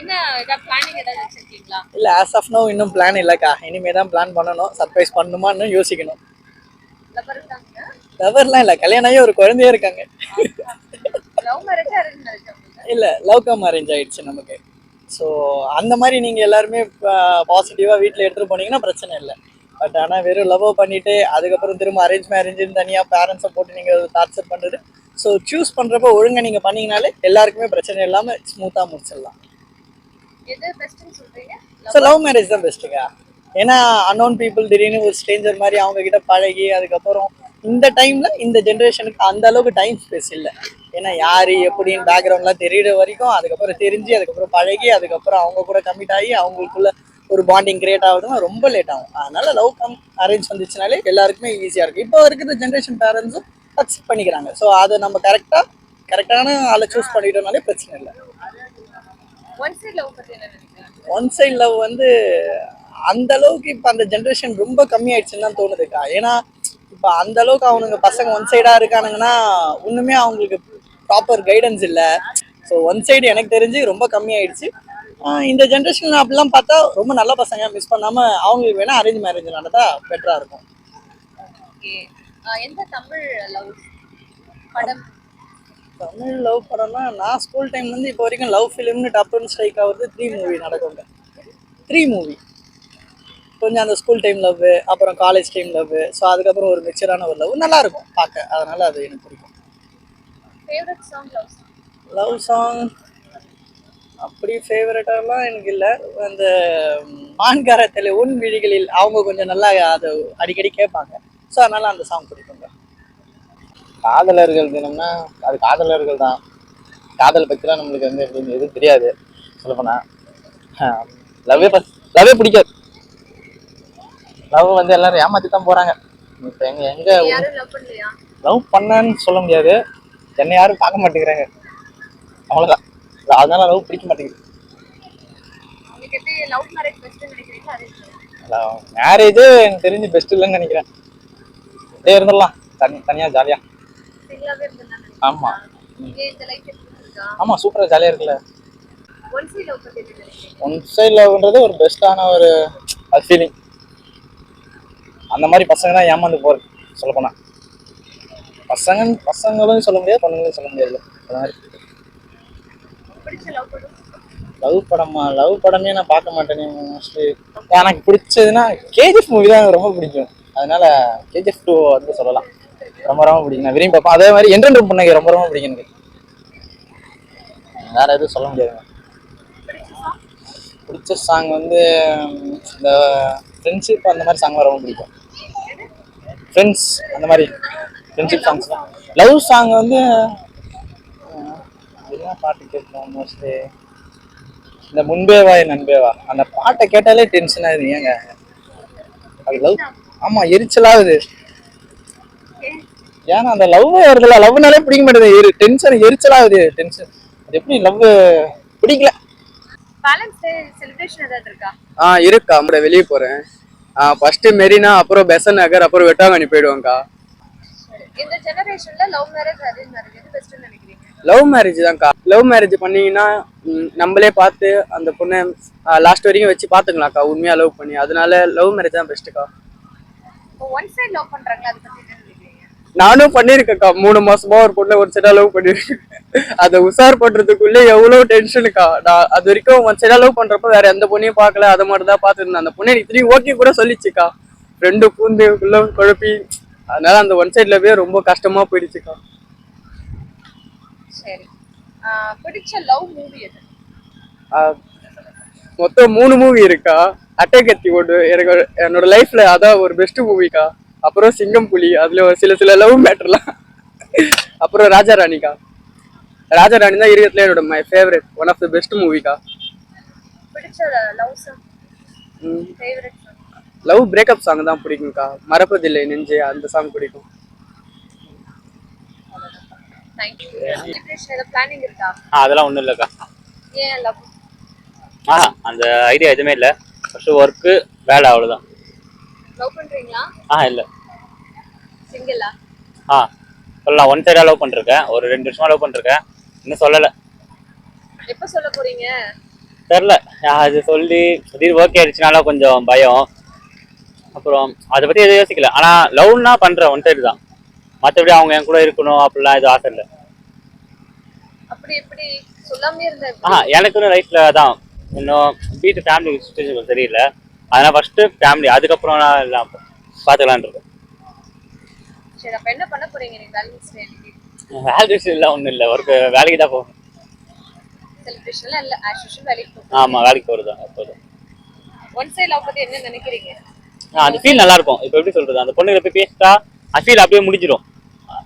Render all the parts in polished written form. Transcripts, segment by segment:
என்ன ஏதாவது பிளானிங் ஏதாவது வச்சிருக்கீங்களா? இல்ல ஆஸ் ஆஃப் நோ இன்னும் பிளான் இல்லக்கா. இனிமே தான் பிளான் பண்ணணும். சர்ப்ரைஸ் பண்ணணுமான்னு யோசிக்கணும். லவர் இருக்காங்க? லவர்லாம் இல்ல, கல்யாணம் ஆகி ஒரு குழந்தையே இருக்காங்க. லவ் மேரேஜ் அரேஞ்ச் மேரேஜ் உங்களுக்கு? இல்ல லவ் கம் அரேஞ்ச் ஆயிடுச்சு நமக்கு. ஸோ அந்த மாதிரி நீங்க எல்லாருமே பாசிட்டிவா வீட்டில் எடுத்துட்டு போனீங்கன்னா பிரச்சனை இல்லை. பட் ஆனால் வெறும் லவ் பண்ணிட்டு அதுக்கப்புறம் திரும்ப அரேஞ்ச் மேரேஜ்னு தனியாக பேரண்ட்ஸை போட்டு நீங்கள் டார்ச்சர் பண்ணுறது. ஸோ சூஸ் பண்ணுறப்ப ஒழுங்காக நீங்கள் பண்ணீங்கனாலே எல்லாருக்குமே பிரச்சனை இல்லாமல் ஸ்மூத்தாக முடிச்சிடலாம். எது பெஸ்ட்னு சொல்றீங்க? ஸோ லவ் மேரேஜ் தான் பெஸ்ட்டுங்க. ஏன்னா அன்னோன் பீப்புள் திடீர்னு ஒரு ஸ்ட்ரேஞ்சர் மாதிரி அவங்க கிட்ட பழகி அதுக்கப்புறம் இந்த டைம்ல இந்த ஜென்ரேஷனுக்கு அந்த அளவுக்கு டைம் ஸ்பேஸ் இல்லை. ஏன்னா யாரு எப்படின்னு பேக்ரவுண்ட்லாம் தெரியுற வரைக்கும் அதுக்கப்புறம் தெரிஞ்சு அதுக்கப்புறம் பழகி அதுக்கப்புறம் அவங்க கூட கமிட் ஆகி அவங்களுக்குள்ள ஒரு பாண்டிங் கிரியேட் ஆகுதுன்னா ரொம்ப லேட் ஆகும். அதனால லவ் கம் அரேஞ்ச் வந்துச்சுனாலே எல்லாருக்குமே ஈஸியாக இருக்கும். இப்போ இருக்கிற ஜென்ரேஷன் பேரண்ட்ஸும் அக்செப்ட் பண்ணிக்கிறாங்க. ஸோ அதை நம்ம கரெக்டான ஆளை சூஸ் பண்ணிட்டோம்னாலே பிரச்சனை இல்லை. ஒன் சைடு லவ் பத்தி என்ன நினைக்கிறீங்க? ஒன் சைடு லவ் வந்து அந்த அளவுக்கு இப்போ அந்த ஜென்ரேஷன் ரொம்ப கம்மி ஆயிடுச்சுன்னு தான் தோணுதுக்கா. ஏன்னா இப்போ அந்த அளவுக்கு அவனுங்க பசங்க ஒன் சைடாக இருக்கானுங்கன்னா ஒன்றுமே அவங்களுக்கு ப்ராப்பர் கைடன்ஸ் இல்லை. ஸோ ஒன் சைடு எனக்கு தெரிஞ்சு ரொம்ப கம்மி ஆயிடுச்சு. இந்த ஜென்ரேஷன் அப்படிலாம் பார்த்தா ரொம்ப நல்ல பசங்க மிஸ் பண்ணாமல் அவங்களுக்கு வேணால் அரேஞ்ச் மேரேஜ் நடந்தா பெட்டராக இருக்கும். ஓகே. எந்த தமிழ் லவ் படம்? தமிழ் லவ் படம்னா நான் ஸ்கூல் டைம்லேருந்து இப்போ வரைக்கும் லவ் ஃபிலிம்னு டப்புன்னு ஸ்ட்ரைக் ஆகுறது 3 மூவி நடக்குங்க. 3 மூவி கொஞ்சம் அந்த ஸ்கூல் டைம் லவ் அப்புறம் காலேஜ் டைம் லவ். ஸோ அதுக்கப்புறம் ஒரு மெச்சூரான ஒரு லவ் நல்லா இருக்கும் பார்க்க. அதனால அது எனக்கு பிடிக்கும். Favourite song love song? Love song அப்படி ஃபேவரட்டாலாம் எனக்கு இல்லை. அந்த மான்காரத்தில் உன் விழிகளில் அவங்க கொஞ்சம் நல்லா அதை அடிக்கடி கேட்பாங்க. ஸோ அதனால அந்த சாங் பிடிக்குங்க. காதலர்கள் தினம்னா அது காதலர்கள் தான். காதல் பற்றிலாம் நம்மளுக்கு வந்து எப்படின்னு எதுவும் தெரியாது சொல்லப்போனால். லவ்வே பிடிக்காது. லவ் வந்து எல்லாரும் ஏமாற்றி தான் போகிறாங்க. இப்போ எங்கே லவ் பண்ணேன்னு சொல்ல முடியாது. என்னை யாரும் பார்க்க மாட்டேங்கிறாங்க, அவ்வளோதான். அதனால லவ் பிடிக்க மாட்டேங்குது. மேரேஜே எனக்கு தெரிஞ்சு பெஸ்ட் இல்லைன்னு நினைக்கிறேன். அப்படியே இருந்துடலாம் தனியாக ஜாலியாக. ஆமாம் ஆமாம், சூப்பராக ஜாலியாக இருக்குல்ல. ஒன் சைட் லவ்ன்றது ஒரு பெஸ்ட்டான ஒரு ஃபீலிங். அந்த மாதிரி பசங்க தான் ஏமாந்து போகிறது சொல்லப்போனால். பசங்களும் சொல்ல முடியாது, பொண்ணுங்களும் சொல்ல முடியாது. அந்த மாதிரி லவ் படமே நான் பார்க்க மாட்டேனே மோஸ்ட்லி. எனக்கு பிடிச்சதுன்னா கேஜிஎஃப் மூவி தான் ரொம்ப பிடிக்கும். அதனால கேஜிஎஃப் 2 வந்து சொல்லலாம், ரொம்ப ரொம்ப பிடிக்கும். நான் விரும்பி பார்ப்பேன். அதே மாதிரி என்றென்றும் புன்னகை ரொம்ப ரொம்ப பிடிக்கும் எனக்கு. வேற எதுவும் சொல்ல முடியாதுங்க. பிடிச்ச சாங் வந்து இந்த ஃப்ரெண்ட்ஷிப் அந்த மாதிரி சாங் ரொம்ப பிடிக்கும். ஃப்ரெண்ட்ஸ் அந்த மாதிரி ஃப்ரெண்ட்ஷிப் சாங்ஸ் தான். லவ் சாங் வந்து என்ன பாட்டு கேட்போம் மோஸ்ட்லி, இந்த முன்பேவா என் நண்பேவா அந்த பாட்டை கேட்டாலே டென்ஷன் ஆகுது. ஏங்க அது லவ்? ஆமா, எரிச்சலாகுது. ஏன்னா அந்த லவ் வருதுல, லவ்னாலே பிடிக்க மாட்டேங்குது. டென்ஷன் எரிச்சலாகுது. டென்ஷன் அது எப்படி லவ் பிடிக்கல. இருக்கா. வெளியே போறேன். ஃபர்ஸ்ட் மெரினா, அப்புறம் பெசன் நகர், அப்புறம் வெட்டாங்கண்ணி போயிடுவாங்கக்கா. இந்த ஜெனரேஷன்ல லவ் மேரேஜ் அரேஞ்ச் மேரேஜ் எது பெஸ்ட்னு நினைக்கிறீங்க? லவ் மேரேஜ் தான்க்கா. லவ் மேரேஜ் பண்ணீங்கன்னா நம்மளே பார்த்து அந்த பொண்ணை லாஸ்ட் வரைக்கும் வச்சு பார்த்துக்கலாம்க்கா, உண்மையா லவ் பண்ணி. அதனால லவ் மேரேஜ் தான் பெஸ்ட்டுக்கா. ஒன் சைடு லவ் பண்றாங்க, அதை பத்தி என்ன நினைக்கிறீங்க? நானும் பண்ணியிருக்கேன்க்கா. 3 மாசமா ஒரு பொண்ணை ஒரு சைடா லவ் பண்ணிருக்கேன். அதை உசார் பண்றதுக்குள்ள எவ்வளவு டென்ஷனுக்கா. நான் அது வரைக்கும் ஒன் சைடா லவ் பண்றப்ப வேற எந்த பொண்ணையும் பார்க்கல, அதை மட்டும் தான் பார்த்துருந்தேன். அந்த பொண்ணை எனக்கு 3 ஓகே கூட சொல்லிச்சுக்கா. 2 பூந்துக்குள்ள குழப்பி. அதனால அந்த ஒன் சைட்ல போய் ரொம்ப கஷ்டமா போயிடுச்சுக்கா. சரி, பிடிச்ச லவ் மூவி எது? மொத்தம் 3 மூவி இருக்கா. அட்டைக்கத்தி ஒன்று எனக்கு என்னோட லைஃப்ல அதான் ஒரு பெஸ்ட் மூவிக்கா. அப்புறம் சிங்கம் புலி, அதுல ஒரு சில லவ் மேட்டர்லாம். அப்புறம் ராஜா ராணிக்கா. ராஜா ராணி தான் இருக்கிறதுல என்னோட my favourite, one of the best மூவிக்கா. பிடிச்ச love song, favourite song? Love breakup song தான் பிடிக்கும்க்கா. மறப்பதில்லை நெஞ்சே அந்த சாங் பிடிக்கும். அதெல்லாம் ஒன்றும் இல்லைக்கா. ஏன் லவ்? அந்த ஐடியா எதுவுமே இல்லை. ஃபர்ஸ்ட் ஒர்க்கு வேலை, அவ்வளோதான். லவ் பண்றீங்களா? இல்லை. சிங்கிளா? சொல்லலாம். ஒன் சைடாக லவ் பண்ணிருக்கேன். ஒரு 2 வருஷமா லவ் பண்ணிருக்கேன். இன்னும் சொல்லலை. எப்போ சொல்ல போறீங்க? தெரில, அது சொல்லி திடீர்னு ஓகே ஆயிடுச்சுனால கொஞ்சம் பயம். அப்புறம் அதை பத்தி எதுவும் யோசிக்கல. ஆனா லவ்னா பண்றேன் ஒன் சைடு தான், மற்றபடி அவங்க என் கூட இருக்கணும் அப்படிலாம் எதுவும் ஆசை இல்லை. அப்படி எப்படி சொல்லாமே இருந்த எனக்குன்னு லைஃப்ல தான் இன்னும் வீட்டு ஃபேமிலி சுச்சுவேஷன் சரியில்லை. அதனால ஃபர்ஸ்ட் ஃபேமிலி, அதுக்கப்புறம் நான் எல்லாம் பார்த்துக்கலான் இருக்கேன். சரி, அப்ப என்ன பண்ண போறீங்க நீங்க வேலண்டைன்ஸ் டேக்கு? வேலைக்கு இல்லை, ஒன்றும் இல்லை, ஒர்க்கு வேலைக்கு தான் போகணும். செலிப்ரேஷன்லாம் இல்ல, ஆஸ் யூஷுவல் வேலைக்கு போறோம். ஆமா, வேலைக்கு போகிறது தான் எப்போதும். ஒன் சைடு லவ் பத்தி என்ன நினைக்கிறீங்க? அந்த ஃபீல் நல்லா இருக்கும். இப்போ எப்படி சொல்றது, அந்த பொண்ணுங்களை போய் பேசிட்டா அந்த ஃபீல் அப்படியே முடிஞ்சிடும்.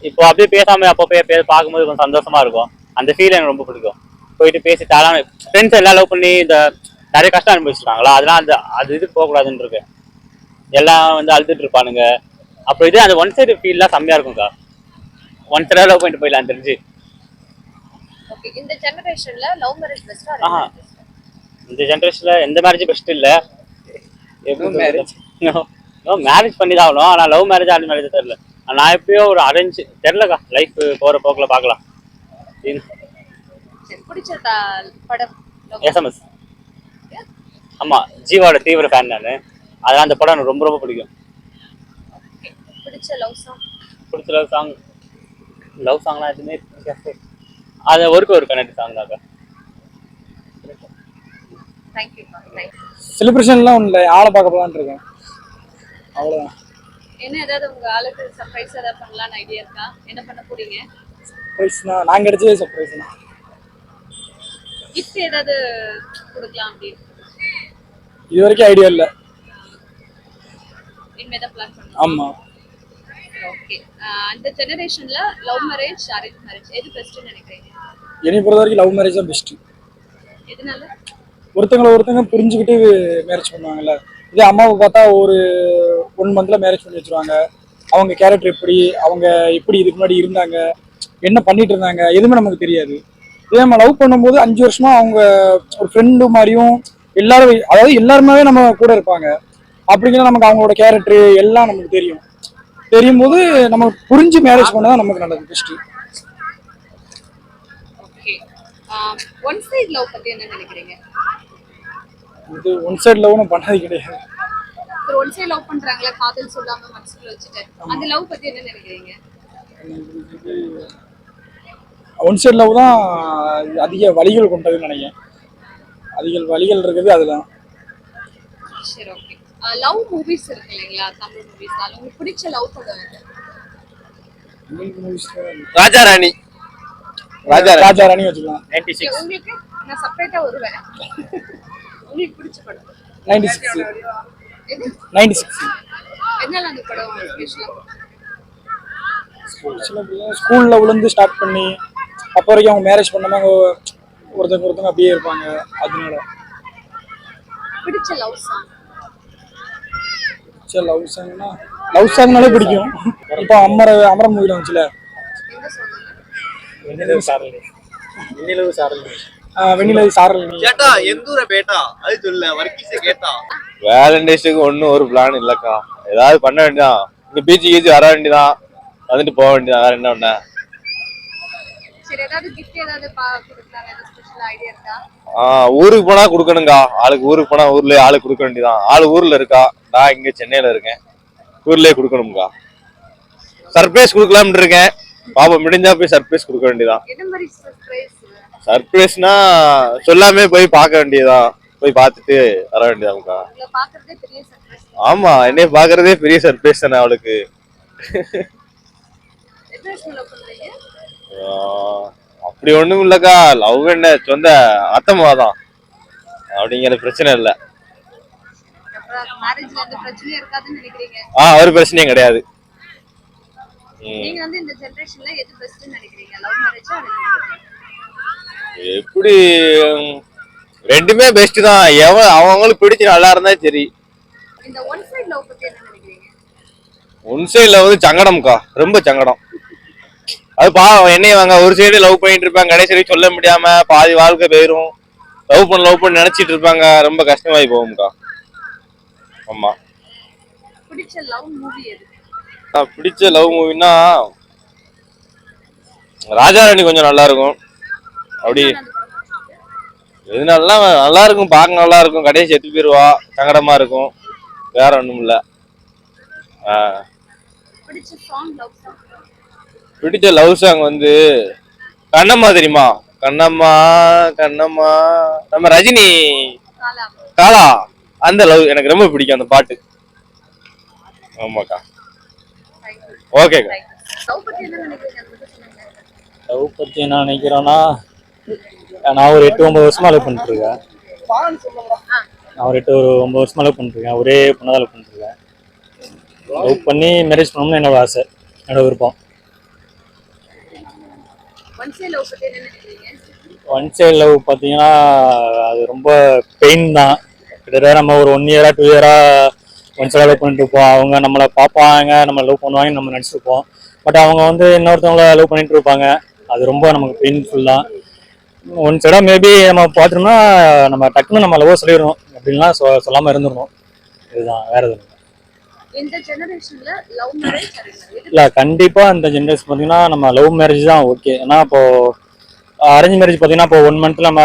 இப்போ அப்படியே பேசாம அப்போ பார்க்கும்போது கொஞ்சம் சந்தோஷமா இருக்கும். அந்த ஃபீல் எனக்கு ரொம்ப பிடிக்கும். போயிட்டு பேசிட்டாலாம் ஃப்ரெண்ட்ஸ் எல்லாம் லவ் பண்ணி இந்த நிறைய கஷ்டம் அனுபவிச்சிருக்காங்களா, அதெல்லாம் அது இது போகக்கூடாதுன்னு இருக்கு. எல்லாம் அழுதுட்டு இருப்பானுங்க. அப்புறம் இதே அந்த ஒன் சைடு ஃபீல்லாம் செம்மையா இருக்கும்க்கா. ஒன் சைடாக லவ் பண்ணிட்டு போயிடலாம் தெரிஞ்சு. ஓகே, இந்த ஜெனரேஷன்ல லவ் மேரேஜ் பெஸ்டா? இந்த ஜென்ரேஷன்ல எந்த மேரேஜ் பெஸ்ட் இல்லை. மேரேஜ் பண்ணி தான் ஆகணும். ஆனால் லவ் மேரேஜ் அரேஞ்ச் மேரேஜ் தெரியல. நான் எப்பயோ ஒரு அரேஞ்ச் தெரிலக்கா, லைஃப் போகிற போக்கில் பார்க்கலாம். பிடிச்ச படம் எஸ்எம்எஸ். ஆமாம், ஜீவாவோட தீவிர ஃபேன் நான். அதெல்லாம் அந்த படம் எனக்கு ரொம்ப ரொம்ப பிடிக்கும். பிடிச்ச லவ் சாங்? பிடிச்ச லவ் சாங்லாம் எதுவுமே அது ஒரு கனெக்ட் சாங் தாக்கா. தேங்க்யூ. செலிப்ரேஷன்லாம் ஒன்றும் இல்லை, ஆளை பார்க்க போகலான்னு இருக்கேன், அவ்வளோதான். என்ன ஏதாவது உங்க ஆளுக்கு சர்ப்ரைஸ் ஏதாவது பண்ணலாம்னு ஐடியா இருக்கா? என்ன பண்ண போறீங்க? சர்ப்ரைஸ்னா நாங்கள் கிடைச்சதே சர்ப்ரைஸ்னா. கிஃப்ட் ஏதாவது கொடுக்கலாம் அப்படின்னு இது வரைக்கும் ஐடியா இல்லை. இனிமே தான் பிளான் பண்ணுவோம். ஆமாம். ஓகே, அந்த ஜெனரேஷன்ல லவ் மேரேஜ் அரேஞ்ச் மேரேஜ் எது பெஸ்ட்னு நினைக்கிறீங்க? என்னை பொறுத்த வரைக்கும் லவ் மேரேஜ் தான் பெஸ்ட்டு. எதனால? ஒருத்தங்க புரிஞ்சுக்கிட்டு மேரேஜ் பண்ணுவாங்கல்ல. இதே அம்மாவை பார்த்தா ஒரு 1 மந்த்ல மேரேஜ் பண்ணி வச்சுருவாங்க. அவங்க கேரக்டர் எப்படி, அவங்க எப்படி இதுக்கு முன்னாடி இருந்தாங்க, என்ன பண்ணிட்டு இருந்தாங்க, எதுவுமே நமக்கு தெரியாது. இதே நம்ம லவ் பண்ணும்போது 5 வருஷமா அவங்க ஒரு ஃப்ரெண்டு மாதிரியும் எல்லாரும், அதாவது எல்லாருமே நம்ம கூட இருப்பாங்க. அப்படிங்கிற நமக்கு அவங்களோட கேரக்டர் எல்லாம் நமக்கு தெரியும் போது நம்ம புரிஞ்சு மேரேஜ் பண்ணதான் நமக்கு நல்லது best. Okay, one side love பத்தி என்ன நினைக்கிறீங்க? இது ஒன் சைடு லவ் நான் பண்ணது கிடையாது. ஒன் சைடு லவ் பண்றாங்களா, காதல் சொல்லாம மனசுக்குள்ள வச்சுட்டு, அந்த லவ் பத்தி என்ன நினைக்கிறீங்க? ஒன் சைடு லவ் தான் அதிக வலிகள் கொண்டதுன்னு நினைக்கிறேன். அதிக வலிகள் இருக்குது அதுதான். சரி, ஓகே. லவ் மூவிஸ் இருக்கு இல்லைங்களா, தமிழ் மூவிஸ், அதுல உங்களுக்கு பிடிச்ச லவ் படம் எது? ராஜாராணி வச்சுக்கலாம். 96. உங்களுக்கு நான் செப்பரேட்டா வருவேன். உங்களுக்கு பிடிச்ச படம் 96. எது? 96. எதனால அந்த படம் ஸ்பெஷலா? ஸ்கூல்ல விழுந்து ஸ்டார்ட் பண்ணி அப்போ வரைக்கும் அவங்க மேரேஜ் பண்ணாம ஒருத்தங்க அப்படியே இருப்பாங்க. அதனால பிடிச்ச லவ் சாங்? லவ் சாங்னாலே பிடிக்கும். இப்போ அமரம் மூவில வந்துச்சுல, எந்த சாங்? வெண்ணிலவு சாரல் கேட்டா எந்தூர பேட்டா அது சொல்ல வர்க்கீஸே கேட்டா. வேலண்டைன்ஸ்க்கு ஒன்றும் ஒரு பிளான் இல்லைக்கா. ஏதாவது பண்ண வேண்டியதான், இங்கே பீச்சு வர வேண்டியதான், வந்துட்டு போக வேண்டியதான், வேற என்ன பண்ண. சரி, ஏதாவது கிஃப்ட் ஏதாவது கொடுக்கலாம், ஏதாவது ஸ்பெஷல் ஐடியா இருக்கா? ஊருக்கு போனா கொடுக்கணுங்கா. ஊருக்கு போனா ஊர்லயே ஆளுக்கு கொடுக்க வேண்டியதான். ஆளு ஊர்ல இருக்கா, நான் இங்க சென்னையில இருக்கேன். ஊர்லயே கொடுக்கணும்கா. சர்ப்ரைஸ் கொடுக்கலாம்னு இருக்கேன். பாப்பா முடிஞ்சா போய் சர்ப்ரைஸ் கொடுக்க வேண்டியதான். என்ன மாதிரி சர்ப்ரைஸ்? சர்ப்ரைஸ்னா சொல்லாமே போய் பார்க்க வேண்டியதான், போய் பார்த்துட்டு வர வேண்டியதான்க்கா. உங்களை பார்க்கறதே பெரிய சர்ப்ரைஸ். ஆமா, என்னைய பார்க்கறதே பெரிய சர்ப்ரைஸ் தானே அவளுக்கு. எத்தனை வருஷம் லவ் பண்றீங்க? அப்படி ஒண்ணும் இல்லக்கா. லவ் என்ன சொந்த அத்தம்மா தான், அப்படிங்கிற பிரச்சனை இல்லை. அப்புறம் மேரேஜ்ல எந்த பிரச்சனையும் இருக்காதுன்னு நினைக்கிறீங்க? ஒரு பிரச்சனையும் கிடையாது. நீங்க இந்த ஜெனரேஷன்ல எது பெஸ்ட்னு நினைக்கிறீங்க, லவ் மேரேஜா? எப்படி, ரெண்டுமே பெஸ்ட் தான். அவங்களுக்கு பிடிச்சி நல்லா இருந்தா சரி. இந்த ஒன் சைடு லவ் பத்தி என்ன நினைக்கிறீங்க? ஒன் சைடுல சங்கடம்க்கா, ரொம்ப சங்கடம். அது பாவம், என்னைய வாங்க ஒரு சைடு லவ் பண்ணிட்டு இருப்பாங்க, கடைசி வரைக்கும் சொல்ல முடியாம பாதி வாழ்க்கை போயிரும். லவ் பண்ண நினைச்சிட்டு இருப்பாங்க, ரொம்ப கஷ்டமாயி போகும்க்கா. ஆமா. பிடிச்ச லவ் மூவி எது? பிடிச்ச லவ் மூவினா ராஜாராணி கொஞ்சம் நல்லா இருக்கும். அப்படி எதுனாலாம் நல்லா இருக்கும், பார்க்க நல்லா இருக்கும், கடைசி செத்து போயிடுவா, சங்கடமா இருக்கும், வேற ஒன்றும் இல்லை. பிடிச்ச சாங், லவ் சாங்? பிடிச்ச லவ் சாங் வந்து கண்ணம்மா தெரியுமா? கண்ணம்மா கண்ணம்மா, நம்ம ரஜினி காலா. காலா, அந்த லவ் எனக்கு ரொம்ப பிடிக்கும் அந்த பாட்டு. ஆமாக்கா. ஓகேக்கா. லவ் பத்தி என்ன நினைக்கிறீங்க, அதை பத்தி சொல்லுங்க. லவ் பற்றி என்ன நினைக்கிறேன்னா, நான் ஒரு 8-9 வருஷமா லவ் பண்ணிட்டு இருக்கேன். நான் ஒரு 8-9 வருஷமா லவ் பண்ணிட்டு இருக்கேன். ஒரே பொண்ணை தான் லவ் பண்ணிட்டு இருக்கேன். லவ் பண்ணி மேரேஜ் பண்ணணும்னு என்னோட ஆசை, என்னோட விருப்பம். ஒன் சைடு லவ் பத்தி என்ன நினைக்கிறீங்க? ஒன் சைடு லவ் பார்த்தீங்கன்னா அது ரொம்ப பெயின் தான். கிட்டத்தட்ட நம்ம ஒரு 1 இயரா 2 இயரா ஒன் சைடாக லவ் பண்ணிட்டு இருப்போம். அவங்க நம்மளை பார்ப்பாங்க, நம்ம லவ் பண்ணுவாங்கன்னு நம்ம நினச்சிருப்போம். பட் அவங்க வந்து இன்னொருத்தவங்கள லவ் பண்ணிட்டு இருப்பாங்க. அது ரொம்ப நமக்கு பெயின்ஃபுல் தான். ஒன் சைடாக மேபி நம்ம பார்த்துட்டோம்னா நம்ம டக்குன்னு நம்ம லவ் சொல்லிடணும், அப்படின்லாம் சொல்லாமல் இருந்துடணும். இதுதான், வேற எதுவும் இல்லை. இந்த ஜெனரேஷன்ல லவ் மேரேஜ் இல்லை, கண்டிப்பாக இந்த ஜென்ரேஷன் பார்த்தீங்கன்னா நம்ம லவ் மேரேஜ் தான் ஓகே. ஏன்னா இப்போது அரேஞ்ச் மேரேஜ் பார்த்தீங்கன்னா இப்போ 1 மந்த்தில் நம்ம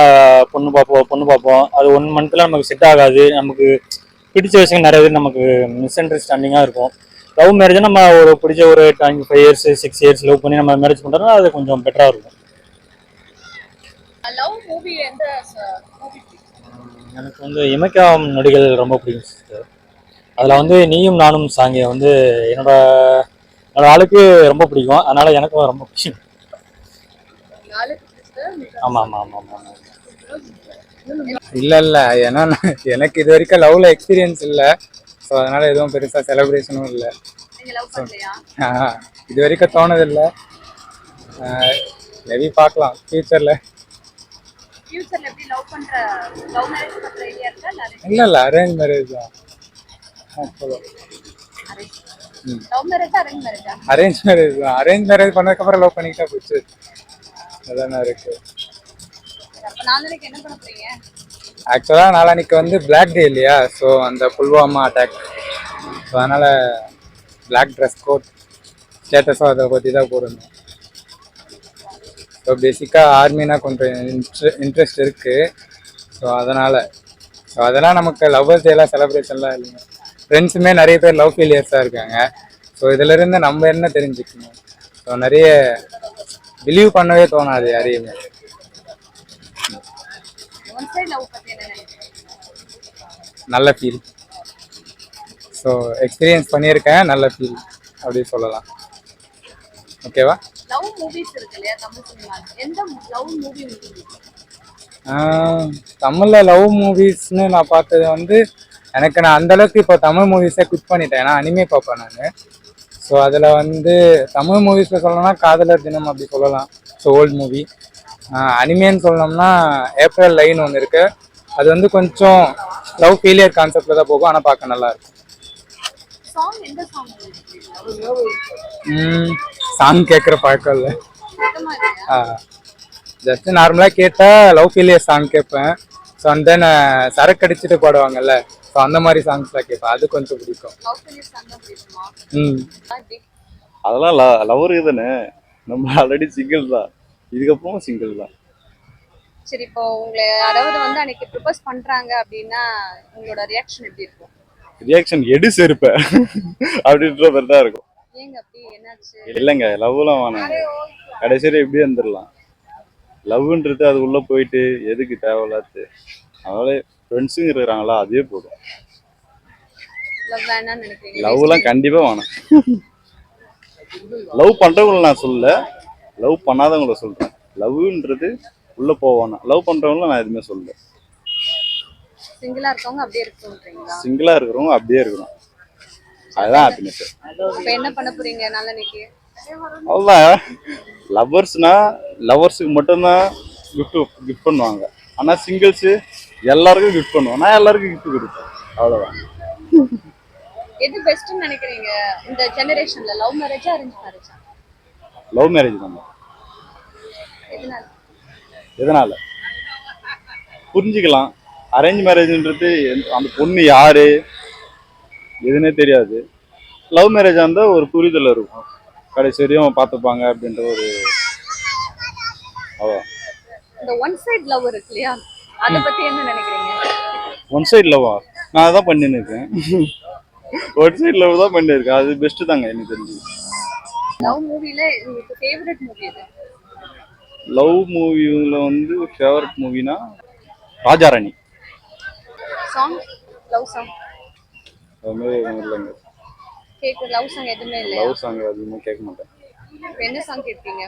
பொண்ணு பார்ப்போம். அது 1 மந்த்தில் நமக்கு செட் ஆகாது. நமக்கு பிடிச்ச விஷயம் நிறைய பேர் நமக்கு மிஸ் அண்டர்ஸ்டாண்டிங்காக இருக்கும். லவ் மேரேஜ் நம்ம ஒரு பிடிச்ச ஒரு 5 இயர்ஸ் 6 இயர்ஸ் லவ் பண்ணி நம்ம மேரேஜ் பண்ணுறோம்னா அது கொஞ்சம் பெட்டராக இருக்கும். லவ் மூவி எந்த மூவி? எனக்கு வந்து இமைக்காம் நடிகள் ரொம்ப பிடிக்கும் சிஸ்டர். அதில் வந்து நீயும் நானும் சாங்கை வந்து என்னோட ஆளுக்கு ரொம்ப பிடிக்கும். அதனால எனக்கும் ரொம்ப பிடிக்கும். ஆமாம் ஆமாம் ஆமாம் ஆமாம் ஆமாம். இல்லை ஏன்னா எனக்கு இது வரைக்கும் லவ்ல எக்ஸ்பீரியன்ஸ் இல்லை. ஸோ அதனால எதுவும் பெருசாக செலிப்ரேஷனும் இல்லை. நீங்க லவ் பண்ணலையா? இது வரைக்கும் தோணதில்லை. மேபி பார்க்கலாம் ஃபியூச்சரில். ஃபியூச்சர்ல எப்படி லவ் மேரேஜ் பண்ற ஐடியா இருக்கா? இல்லை அரேஞ்ச் மேரேஜ் தான். லவ் மேரேஜ் அரேஞ்ச் மேரேஜா? அரேஞ்ச் மேரேஜ் தான். அரேஞ்ச் மேரேஜ் பண்ணதுக்கப்புறம் லவ் பண்ணிக்கிட்டா போச்சு. அதானே இருக்கு. அப்ப நாளைக்கு என்ன பண்ண போறீங்க? ஆக்சுவலாக நாளானிக்கு வந்து பிளாக் டே இல்லையா? ஸோ அந்த புல்வாமா அட்டாக், ஸோ அதனால் பிளாக் ட்ரெஸ் கோட் ஸ்டேட்டஸும் அதை பற்றி தான் போடணும். ஸோ பேசிக்காக ஆர்மினா கொஞ்சம் இன்ட்ரெஸ்ட் இருக்குது. ஸோ அதெல்லாம் நமக்கு லவ்வர்ஸ் டேலாம் செலிப்ரேஷன்லாம் இல்லைங்க. ஃப்ரெண்ட்ஸுமே நிறைய பேர் லவ் ஃபெயிலியர்ஸாக இருக்காங்க. ஸோ இதிலேருந்து நம்ம என்ன தெரிஞ்சுக்கணும்? ஸோ நிறைய பிலீவ் பண்ணவே தோணாது யாரையுமே. ஒன் சைடு லவ் பத்தி என்ன நினைக்கிறீங்க? நல்ல ஃபீல். ஸோ எக்ஸ்பீரியன்ஸ் பண்ணியிருக்கேன், நல்ல ஃபீல் அப்படி சொல்லலாம். ஓகேவா? லவ் மூவிஸ் இருக்கு இல்லையா தமிழ் சினிமால, எந்த லவ் மூவி உங்களுக்கு? தமிழில் லவ் மூவிஸ்னு நான் பார்த்தது வந்து நான் அந்தளவுக்கு இப்போ தமிழ் மூவிஸை குவிட் பண்ணிட்டேன். ஏன்னா அனிமே பார்ப்பேன் நான். ஸோ அதில் வந்து தமிழ் மூவிஸில் சொல்லணும்னா காதலர் தினம் அப்படி சொல்லலாம். So old movie. அனிமேன்னு சொல்லணும்னா ஏப்ரல் லைன் ஒன்று இருக்குது. அது வந்து கொஞ்சம் லவ் ஃபெயிலியர் கான்செப்டில் தான் போகும், ஆனால் பார்க்க நல்லாயிருக்கும். சாங் எந்த சாங்? சாங் கேட்குற பழக்கம் இல்லை. ஜஸ்ட் நார்மலாக கேட்டால் லவ் ஃபெயிலியர் சாங் கேட்பேன். ஸோ அண்ட் தென் சரக்கு அடிச்சுட்டு பாடுவாங்கல்ல, ஸோ அந்த மாதிரி சாங்ஸ்லாம் கேட்பேன். அது கொஞ்சம் பிடிக்கும். அதெல்லாம் லவருக்கு தானே, நம்ம ஆல்ரெடி சிங்கிள் தான், இதுக்கப்புறம் சிங்கிள் தான். சரி, இப்போ உங்களை யாராவது வந்து அன்னைக்கு ப்ரொபோஸ் பண்றாங்க அப்படின்னா உங்களோட ரியாக்ஷன் எப்படி இருக்கும்? ரியாக்ஷன் எடு செருப்ப அப்படின்ற மாதிரி தான் இருக்கும். ஏங்க அப்படி என்னாச்சு? இல்லைங்க, லவ்லாம் வேணாங்க, கடைசியில் எப்படி வந்துடலாம். லவ்ன்றது அது உள்ள போயிட்டு எதுக்கு தேவையில்லாது. அதனால ஃப்ரெண்ட்ஸுங்க இருக்கிறாங்களா, அதே போதும். லவ் வேணாம்னு நினைக்கிறீங்க? லவ்லாம் கண்டிப்பா வேணாம். லவ் பண்றவங்களை நான் சொல்லல, லவ் பண்ணாதவங்கள சொல்றேன். லவ்ன்றது உள்ள போவானா, லவ் பண்றவங்கள நான் எதுவுமே சொல்லல. சிங்கிளா இருக்கவங்க அப்படியே இருக்கணும்ன்றீங்களா? சிங்கிளா இருக்கிறவங்க அப்படியே இருக்கணும், அதுதான் ஹாப்பினஸ். இப்ப என்ன பண்ண போறீங்க நாளைக்கு? அவ்வளோதான். லவ்வர்ஸ்னா லவ்வர்ஸுக்கு மட்டும்தான் கிஃப்ட் பண்ணுவாங்க. ஆனா சிங்கிள்ஸு எல்லாருக்கும் கிஃப்ட் பண்ணுவோம். நான் எல்லாருக்கும் கிஃப்ட் கொடுப்பேன், அவ்வளோதான். எது பெஸ்ட்னு நினைக்கிறீங்க இந்த ஜெனரேஷன்ல? லவ் மேரேஜா அரேஞ்ச் மேரேஜா? லவ் மேரேஜ் தான். எதனால புரிஞ்சுக்கலாம். அரேஞ்ச் மேரேஜ்ன்றது அந்த பொண்ணு யாரு எதுனே தெரியாது. லவ் மேரேஜாக இருந்தால் ஒரு புரிதல் இருக்கும், கடைசி வரையும் பார்த்துப்பாங்க அப்படின்ற ஒரு. இந்த ஒன் சைடு லவ் இருக்கு இல்லையா, அத பத்தி என்ன நினைக்கிறீங்க? ஒன் சைடு லவ்வா? நான் அதான் பண்ணின்னு இருக்கேன். ஒன் சைடு லவ் தான் பண்ணிருக்கேன். அது பெஸ்ட் தாங்க எனக்கு தெரிஞ்சு. லவ் மூவில உங்களுக்கு ஃபேவரட் மூவி எது? லவ் மூவில வந்து favourite மூவினா Raja Rani. Song, love song அது மாதிரி எதுவும் இல்லைங்க. லவ் சாங் எதுவுமே இல்லையா? லவ் சாங் அதிகமாக கேட்க மாட்டேன். இப்ப என்ன சாங் கேட்பீங்க?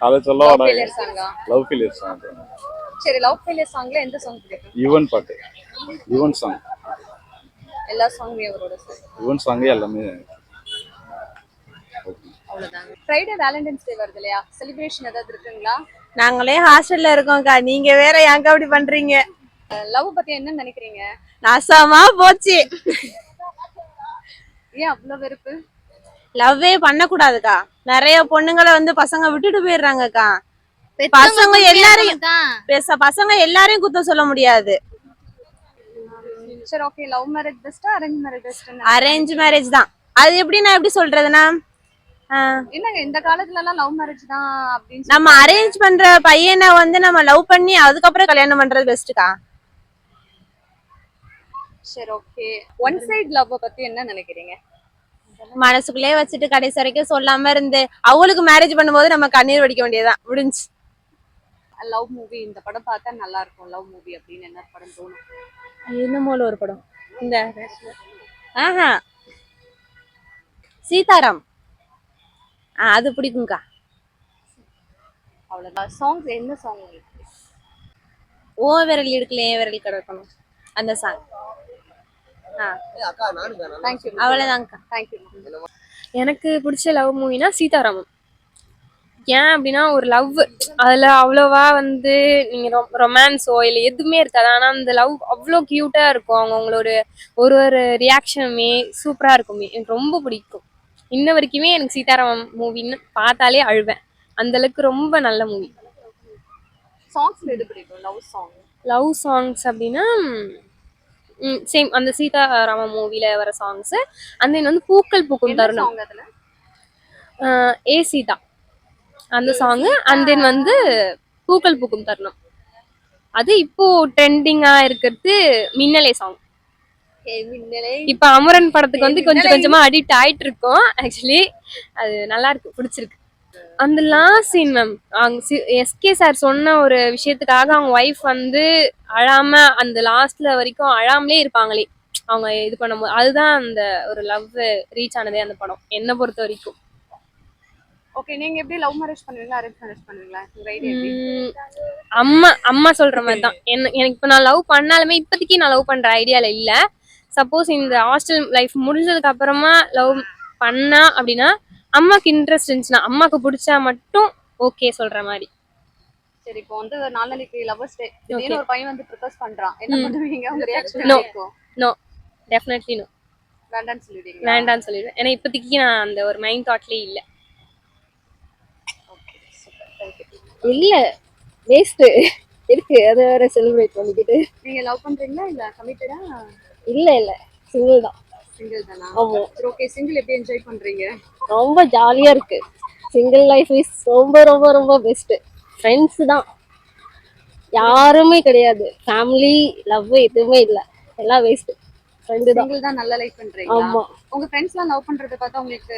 அதை சொல்ல லவ் வேணாம். ஃபெயிலியர் சாங்கா? Love failure song. சரி, லவ் ஃபெயிலியர் சாங்ல எந்த சாங் பிடிக்கும்? யுவன் பாட்டு, யுவன் சாங். எல்லா சாங்குமே அவரோட சாங். யுவன் சாங்கே எல்லாமே. அவ்வளவுதாங்க. ஃப்ரைடே வேலண்டைன்ஸ் டே வருது இல்லையா? செலிப்ரேஷன் ஏதாவது இருக்குங்களா? நாங்களே ஹாஸ்டல்ல இருக்கோம்க்கா, நீங்க வேற ஏங்க அப்படி பண்றீங்க? லவ் பத்தி என்ன நினைக்கிறீங்க? நாசமா போச்சு. ஏன் அவ்வளவு வெறுப்பு? லவ்வே பண்ணக்கூடாதுக்கா. நிறைய பொண்ணுங்களை வந்து பசங்க விட்டுட்டு போயிடுறாங்கக்கா. பசங்க எல்லாரையும் குத்தம் சொல்ல முடியாது. சரி, ஓகே. லவ் மேரேஜ் பெஸ்டா அரேஞ்ச் மேரேஜ் பெஸ்டா? அரேஞ்ச் மேரேஜ் தான். அது எப்படி நான் எப்படி சொல்றதுன்னா, என்னங்க இந்த காலத்துல எல்லாம் லவ் மேரேஜ் தான் அப்படின்னு நம்ம அரேஞ்ச் பண்ற பையனை வந்து நம்ம லவ் பண்ணி அதுக்கப்புறம் கல்யாணம் பண்றது பெஸ்ட்டுக்கா. சரி, ஓகே. ஒன் சைடு லவ் பத்தி என்ன நினைக்கிறீங்க? மனசுக்குள்ளே வச்சுட்டு கடைசி வரைக்கும் சொல்லாம இருந்து அவளுக்கு மேரேஜ் பண்ணும்போது நம்ம கண்ணீர் வடிக்க வேண்டியதுதான், முடிஞ்சு. லவ் மூவி இந்த படம் பார்த்தா நல்லா இருக்கும் லவ் மூவி அப்படின்னு என்ன படம் தோணும்? என்னமோல ஒரு படம் இந்த சீதாராம், அது பிடிக்கும்க்கா. அவ்வளவுதான். சாங்ஸ் என்ன சாங் உங்களுக்கு? ஓ விரல் இடுக்கல ஏன் விரல் கிடக்கணும், அந்த சாங். தேங்க்யூ. அவ்வளவுதான்க்கா. தேங்க்யூ. எனக்கு பிடிச்ச லவ் மூவினா சீதாராமம். ஏன் அப்படின்னா ஒரு லவ் அதில் அவ்வளோவா வந்து நீங்கள் ரொமான்ஸோ இல்லை எதுவுமே இருக்காது. ஆனால் அந்த லவ் அவ்வளோ க்யூட்டாக இருக்கும். அவங்களோட ஒரு ரியாக்ஷனுமே சூப்பராக இருக்குமே, எனக்கு ரொம்ப பிடிக்கும். இன்ன வரைக்குமே எனக்கு சீதாராமம் மூவின்னு பார்த்தாலே அழுவேன். அந்தளவுக்கு ரொம்ப நல்ல மூவி. சாங்ஸ்ல எது பிடிக்கும்? Love song. லவ் சாங்ஸ் அப்படின்னா சேம் அந்த சீதாராமம் மூவியில் வர சாங்ஸு. அந்த வந்து பூக்கள் பூக்கும் தருணம், ஏ சீதா அந்த சாங்கு. அண்ட் தென் வந்து பூக்கள் பூக்கும் தருணம், அது இப்போ ட்ரெண்டிங்கா இருக்கிறது மின்னலே சாங். இப்ப அமரன் படத்துக்கு வந்து கொஞ்சம் கொஞ்சமா அடிக்ட் ஆயிட்டு இருக்கோம். ஆக்சுவலி அது நல்லா இருக்கு, பிடிச்சிருக்கு. அந்த last scene ma'am, SK sir சொன்ன ஒரு விஷயத்துக்காக அவங்க ஒய்ஃப் வந்து அழாம அந்த லாஸ்ட்ல வரைக்கும் அழாமலே இருப்பாங்களே அவங்க இது பண்ணும்போது, அதுதான் அந்த ஒரு லவ் ரீச் ஆனதே அந்த படம் என்ன பொறுத்த வரைக்கும். ஓகே, நீங்க எப்படி லவ் மேரேஜ் பண்ணுவீங்களா அரேஞ்ச் மேரேஜ் பண்ணுவீங்களா? உங்க ஐடியா எப்படி? அம்மா சொல்ற மாதிரி தான். எனக்கு இப்போ நான் லவ் பண்ணாலுமே இப்போதைக்கு நான் லவ் பண்ற ஐடியால இல்ல. சப்போஸ் இந்த ஹாஸ்டல் லைஃப் முடிஞ்சதுக்கு அப்புறமா லவ் பண்ணா அப்படின்னா அம்மாக்கு இன்ட்ரெஸ்ட் இருந்துச்சுன்னா, அம்மாக்கு பிடிச்சா மட்டும் ஓகே சொல்ற மாதிரி. சரி, இப்போ வந்து நாளைக்கு லவர்ஸ் டே, திடீர்னு ஒரு பையன் வந்து ப்ரப்போஸ் பண்றான், என்ன பண்ணுவீங்க? உங்க ரியாக்ஷன் நோ இருக்கும்? No, definitely no. வேண்டாம்னு சொல்லிடுவீங்க? வேண்டாம்னு சொல்லிடுவேன். ஏன்னா இப்போதைக்கு நான் அந்த ஒரு மைண்ட் தாட்லயே இல்லை. இல்ல வேஸ்ட் இருக்கு, அதை வேற செலிப்ரேட் பண்ணிக்கிட்டு. நீங்க லவ் பண்றீங்களா இல்ல கமிட்டடா? இல்ல சிங்கிள் தான். சிங்கிள் தானா? ஆமா. ஓகே, சிங்கிள் எப்படி என்ஜாய் பண்றீங்க? ரொம்ப ஜாலியா இருக்கு. சிங்கிள் லைஃப் இஸ் ரொம்ப ரொம்ப ரொம்ப பெஸ்ட். ஃப்ரெண்ட்ஸ் தான், யாருமே கிடையாது. ஃபேமிலி லவ் எதுவுமே இல்லை, எல்லாம் வேஸ்ட். ஃப்ரெண்டு தான். சிங்கிள் தான் நல்ல லைஃப் பண்றீங்களா? ஆமா. உங்க ஃப்ரெண்ட்ஸ்லாம் லவ் பண்றத பார்த்தா உங்களுக்கு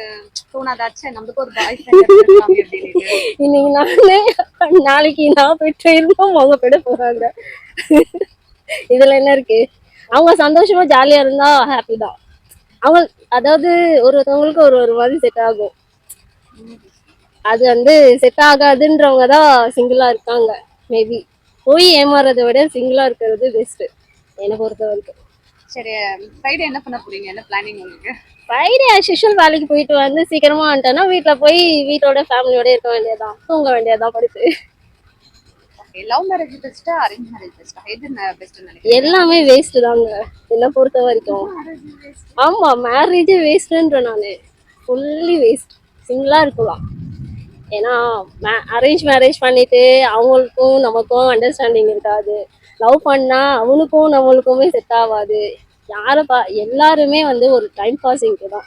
தோணாதாச்சு நமக்கு ஒரு பாய் ஃப்ரெண்ட் இருக்காங்க அப்படின்னு? இன்னைக்கு நாளைக்கு நான் போயிட்டு இருந்தோம், அவங்க போயிட போறாங்க. இதுல என்ன இருக்கு? அவங்க சந்தோஷமா ஜாலியா இருந்தா ஹாப்பி தான். அவங்க அதாவது ஒருத்தவங்களுக்கு ஒரு மாதிரி செட் ஆகும். அது வந்து செட் ஆகாதுன்றவங்க தான் சிங்கிளா இருக்காங்க. மேபி போய் ஏமாறதை விட சிங்கிளா இருக்கிறது பெஸ்ட் என்னை பொறுத்த வரைக்கும். சரி, ஃப்ரைடே என்ன பண்ண போறீங்க? என்ன பிளானிங் உங்களுக்கு? ஃப்ரைடே ஆஸ் யூஷுவல் வேலைக்கு போயிட்டு வந்து சீக்கிரமா வந்துட்டேன்னா வீட்டில் போய் வீட்டோட ஃபேமிலியோட இருக்க வேண்டியதான், தூங்க வேண்டியதான் படுத்து. ஓகே, லவ் மேரேஜ் பெஸ்டா அரேஞ்ச் மேரேஜ் பெஸ்டா? எது பெஸ்ட்னு நினைக்கிறீங்க? எல்லாமே வேஸ்ட் தாங்க என்னை பொறுத்த வரைக்கும். ஆமா, மேரேஜே வேஸ்ட்ன்ற நானு, ஃபுல்லி வேஸ்ட். சிங்கிளா இருக்கலாம். ஏன்னா அரேஞ்ச் மேரேஜ் பண்ணிட்டு அவங்களுக்கும் நமக்கும் அண்டர்ஸ்டாண்டிங் இருக்காது. லவ் பண்ணா அவனுக்கும் நம்மளுக்குமே செட் ஆகாது. எல்லாருமே வந்து ஒரு டைம் பாஸிங்க்கு தான்.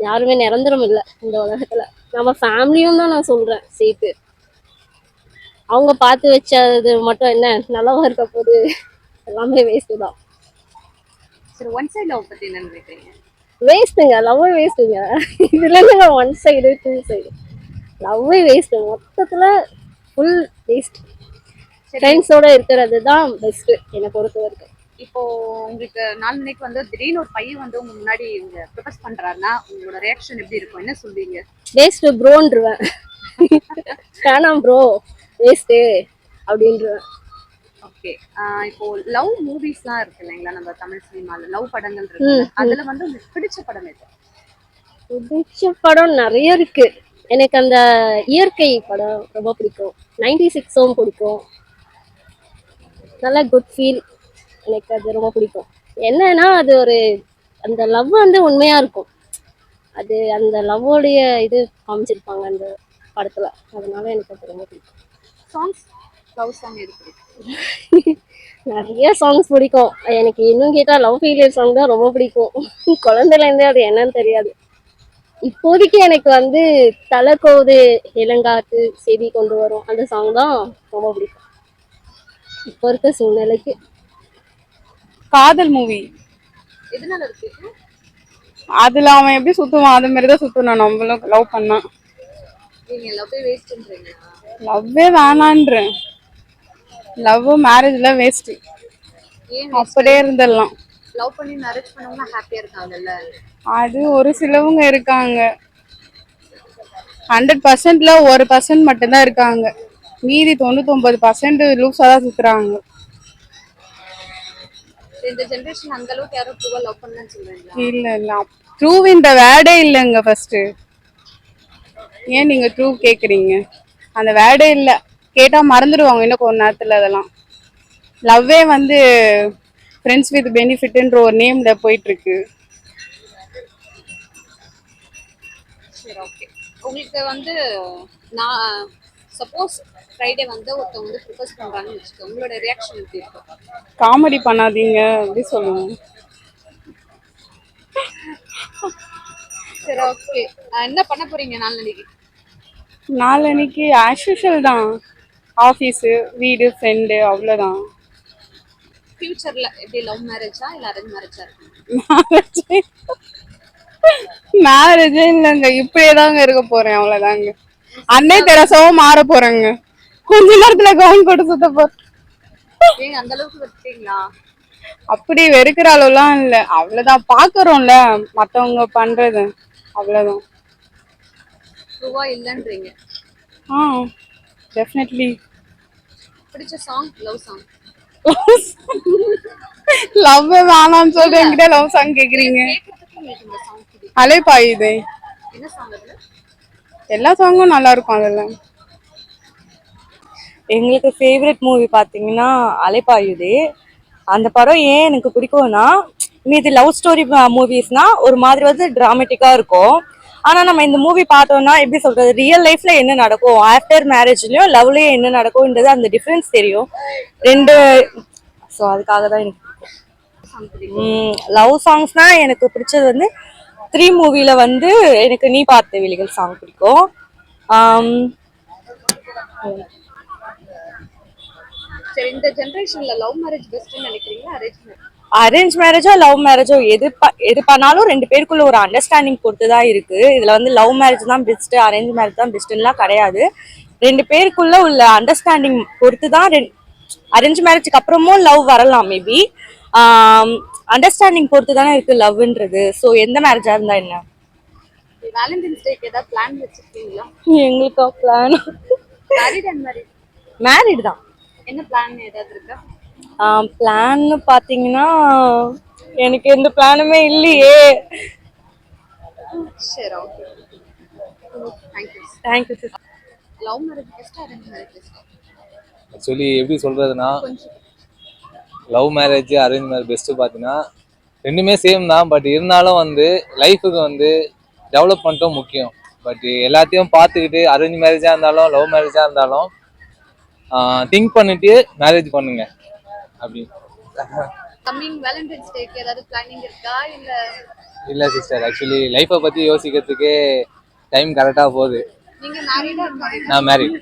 யாருமே நிரந்தரம் இல்லை இந்த உலகத்துல. நம்ம ஃபேமிலியும் தான் நான் சொல்றேன் சேர்த்து. அவங்க பார்த்து வச்சது மட்டும் என்ன நல்லாவா இருக்க போகுது, எல்லாமே வேஸ்ட்டு தான். சரி, ஒன் சைடு லவ் பத்தி என்ன நினைக்கிறீங்க? வேஸ்ட்டுங்க, லவ் வேஸ்ட்டுங்க. இதுல என்னங்க one side two side, love waste, மொத்தத்துல ஃபுல் வேஸ்ட். ஃப்ரெண்ட்ஸோட இருக்கிறது தான் பெஸ்ட் என்னை பொறுத்த வரைக்கும். இப்போ உங்களுக்கு 4 மணிக்கு வந்து திடீர்னு ஒரு பையன் வந்து உங்க முன்னாடி இவங்க ப்ரொபோஸ் பண்றாருன்னா உங்களோட ரியாக்ஷன் எப்படி இருக்கும்? என்ன சொல்வீங்க? வேஸ்ட்டு ப்ரோன்றுவேன். வேணாம் ப்ரோ, வேஸ்ட்டு அப்படின்றுவேன். ஓகே. இப்போ லவ் மூவிஸ்லாம் இருக்கு இல்லைங்களா, நம்ம தமிழ் சினிமால லவ் படங்கள் இருக்கு. அதுல வந்து உங்களுக்கு பிடிச்ச படம் எது? பிடிச்ச படம் நிறைய இருக்கு. எனக்கு அந்த இயற்கை படம் ரொம்ப பிடிக்கும். 96 ஹோம் பிடிக்கும். நல்லா குட் ஃபீல், எனக்கு அது ரொம்ப பிடிக்கும். என்னன்னா அது ஒரு அந்த லவ் வந்து உண்மையா இருக்கும். அது அந்த லவ்வோடைய இது காமிச்சிருப்பாங்க அந்த படத்துல, அதனால எனக்கு அது ரொம்ப பிடிக்கும். சாங்ஸ், லவ் சாங் எது பிடிக்கும்? நிறைய சாங்ஸ் பிடிக்கும். எனக்கு இன்னும் கேட்டா லவ் ஃபெயிலியர் சாங் தான் ரொம்ப பிடிக்கும். குழந்தையிலேருந்தே அது என்னன்னு தெரியாது. இப்போதைக்கு எனக்கு வந்து தலை கோது இளங்காத்து செய்தி கொண்டு வரும் அந்த சாங் தான் ரொம்ப பிடிக்கும் இப்போ இருக்க சூழ்நிலைக்கு. காதல் மூவி, எதனால இருக்கு? அதுல அவன் எப்படி சுத்துவான் அது மாதிரி தான் சுத்தணும் நம்மளும் லவ் பண்ணா. நீங்க லவ் வேஸ்ட்ன்றீங்க? லவ்வே வேணான்றேன். லவ் மேரேஜ்ல வேஸ்ட், ஏன் அப்படியே இருந்துடலாம். லவ் பண்ணி மேரேஜ் பண்ணவங்க ஹாப்பியா இருக்காங்கல்ல? அது ஒரு சிலவங்க இருக்காங்க, 100%ல 1% மட்டும்தான் இருக்காங்க, மீதி 99% லூஸா தான் சுத்துறாங்க. இந்த ஜெனரேஷன் அந்த அளவுக்கு யாரும் ட்ரூவா லவ் பண்ணலன்னு சொல்றீங்களா? இல்ல இல்ல, ட்ரூவின்ற வேர்டே இல்லைங்க. ஃபர்ஸ்ட் ஏன் நீங்க ட்ரூ கேக்குறீங்க? அந்த வேர்டே இல்லை, கேட்டா மறந்துடுவாங்க இன்னும் கொஞ்ச நேரத்துல. அதெல்லாம் லவ்வே வந்து ஃப்ரெண்ட்ஸ் வித் பெனிஃபிட்ன்ற ஒரு நேம்ல போயிட்டு இருக்கு. சரி, ஓகே. உங்களுக்கு வந்து நான் சப்போஸ் ஃப்ரைடே வந்து ஒருத்தவங்க வந்து ப்ரொபோஸ் பண்றாங்கன்னு வச்சுக்கோங்க, உங்களோட ரியாக்ஷன் எப்படி இருக்கும்? காமெடி பண்ணாதீங்க அப்படி சொல்லுங்க. சரி, ஓகே. என்ன பண்ண போறீங்க நாளைக்கு? நாளன்னைக்கு ஆஸ் யூஷுவல் தான், ஆஃபீஸு வீடு ஃப்ரெண்டு அவ்வளோதான். ஃபியூச்சர்ல எப்படி லவ் மேரேஜா இல்ல அரேஞ்ச் மேரேஜா இருக்கும்? மேரேஜே இல்லைங்க, இப்படியே தாங்க இருக்க போறேன், அவ்வளோதாங்க. அன்னை தெரசாவும் மாற போறேங்க, கொஞ்ச நேரத்துல கவுன் போட்டு சுத்த போறேன். ஏங்க அந்த அளவுக்கு வச்சிட்டீங்களா? அப்படி வெறுக்கிற அளவுலாம் இல்லை, அவ்வளோதான். பார்க்குறோம்ல மற்றவங்க பண்றது, அவ்வளோதான். ட்ரூவா இல்லன்றீங்க? டெஃபினெட்லி. பிடிச்ச சாங் லவ் சாங்? லவ் வேணாம்னு சொல்லிட்டு என்கிட்ட லவ் சாங் கேக்குறீங்க? கேக்குறதுக்கு உங்களுக்கு இந்த சாங் பிடிக்கும்? அலைப்பாயுதே, என்ன சாங் அது? எல்லா சாங்கும் நல்லா இருக்கும் அதுல. எங்களுக்கு ஃபேவரட் மூவி பார்த்தீங்கன்னா அலைப்பாயுதே. அந்த படம் ஏன் எனக்கு பிடிக்கும்னா, மீதி லவ் ஸ்டோரி மூவிஸ்னா ஒரு மாதிரி வந்து ட்ராமேட்டிக்காக இருக்கும். ஆனால் நம்ம இந்த மூவி பார்த்தோம்னா எப்படி சொல்கிறது, ரியல் லைஃப்பில் என்ன நடக்கும், ஆஃப்டர் மேரேஜ்லேயும் லவ்லேயும் என்ன நடக்கும்ன்றது அந்த டிஃப்ரென்ஸ் தெரியும் ரெண்டு. ஸோ அதுக்காக தான் எனக்கு லவ் சாங்ஸ்னால் எனக்கு பிடிச்சது வந்து 3 மூவியில் வந்து எனக்கு நீ பார்த்த விழிகள் சாங் பிடிக்கும். சரி, இந்த ஜெனரேஷன்ல லவ் மேரேஜ் பெஸ்ட்னு நினைக்கிறீங்களா அரேஞ்ச் மேரேஜ்? அரேஞ்ச் மேரேஜோ லவ் மேரேஜோ எது பண்ணாலும் 2 பேருக்குள்ள ஒரு அண்டர்ஸ்டாண்டிங் பொறுத்து தான் இருக்கு. இதுல வந்து லவ் மேரேஜ் தான் பெஸ்ட், அரேஞ்ச் மேரேஜ் தான் பெஸ்ட்லாம் கிடையாது. 2 பேருக்குள்ள உள்ள அண்டர்ஸ்டாண்டிங் பொறுத்து தான். அரேஞ்ச் மேரேஜ்க்கு அப்புறமும் லவ் வரலாம் மேபி, அண்டர்ஸ்டாண்டிங் பொறுத்து தானே இருக்கு லவ்ன்றது. ஸோ எந்த மேரேஜா இருந்தா என்ன? வேலண்டைன்ஸ் டேக்கு ஏதாவது பிளான் வச்சிருக்கீங்களா? எங்களுக்கு plan married and married? Married தான். என்ன பிளான் ஏதாவது இருக்கா? பிளான் பார்த்தீங்கன்னா எனக்கு எந்த பிளானுமே இல்லையே. சரி, okay. Thank you sir. Love marriage பெஸ்ட்டா அரேஞ்ச் மேரேஜ் பெஸ்ட்டா? ஆக்சுவலி எப்படி சொல்கிறதுனா, love marriage arrange marriage best பார்த்தீங்கன்னா ரெண்டுமே சேம் தான். பட் இருந்தாலும் வந்து லைஃபுக்கு வந்து டெவலப்மெண்ட்டும் முக்கியம். பட் எல்லாத்தையும் பார்த்துக்கிட்டு அரேஞ்ச் மேரேஜாக இருந்தாலும் லவ் மேரேஜாக இருந்தாலும் திங்க் பண்ணிட்டு மேரேஜ் பண்ணுங்க அப்படி. கம்மிங் வேலண்டைன்ஸ் டேக்கு ஏதாவது பிளானிங் இருக்கா இல்ல? இல்லை சிஸ்டர், ஆக்சுவலி லைஃப்பை பற்றி யோசிக்கிறதுக்கே டைம் கரெக்டாக போகுது. நீங்க மேரிடா? நான் மேரிட்.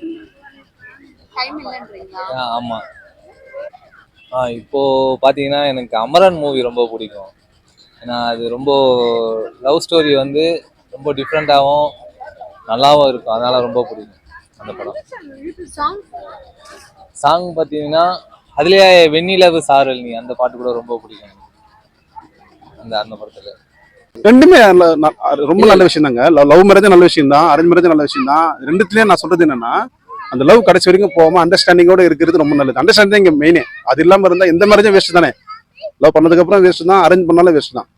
டைம் இல்லன்றீங்களா? ஆமா. இப்போ பாத்தீங்கன்னா எனக்கு அமரன் மூவி ரொம்ப பிடிக்கும். ஏன்னா அது ரொம்ப லவ் ஸ்டோரி வந்து ரொம்ப டிஃப்ரெண்ட்டாகவும் நல்லாவும் இருக்கும், அதனால ரொம்ப பிடிக்கும் அந்த படம். சாங் சாங் பார்த்தீங்கன்னா அதுலேயே வெண்ணிலவு சாரல் நீ அந்த பாட்டு கூட ரொம்ப பிடிக்கும் அந்த அந்த படத்துல. ரெண்டுமே ரொம்ப நல்ல விஷயம் தாங்க. லவ் மேரேஜ் நல்ல விஷயம் தான், அரேஞ்ச் மேரேஜ் நல்ல விஷயம் தான். ரெண்டுத்துலயும் நான் சொல்றது என்னன்னா, அந்த லவ் கடைசி வரைக்கும் போகாம அண்டர்ஸ்டாண்டிங்கோட இருக்கிறது ரொம்ப நல்லது. அண்டர்ஸ்டாண்டிங் இங்க மெயின். அது இல்லாம இருந்தா எந்த மேரேஜும் வேஸ்ட் தானே. லவ் பண்ணதுக்கு அப்புறம் வேஸ்ட் தான், அரேஞ்ச் பண்ணாலும் வேஸ்ட் தான்.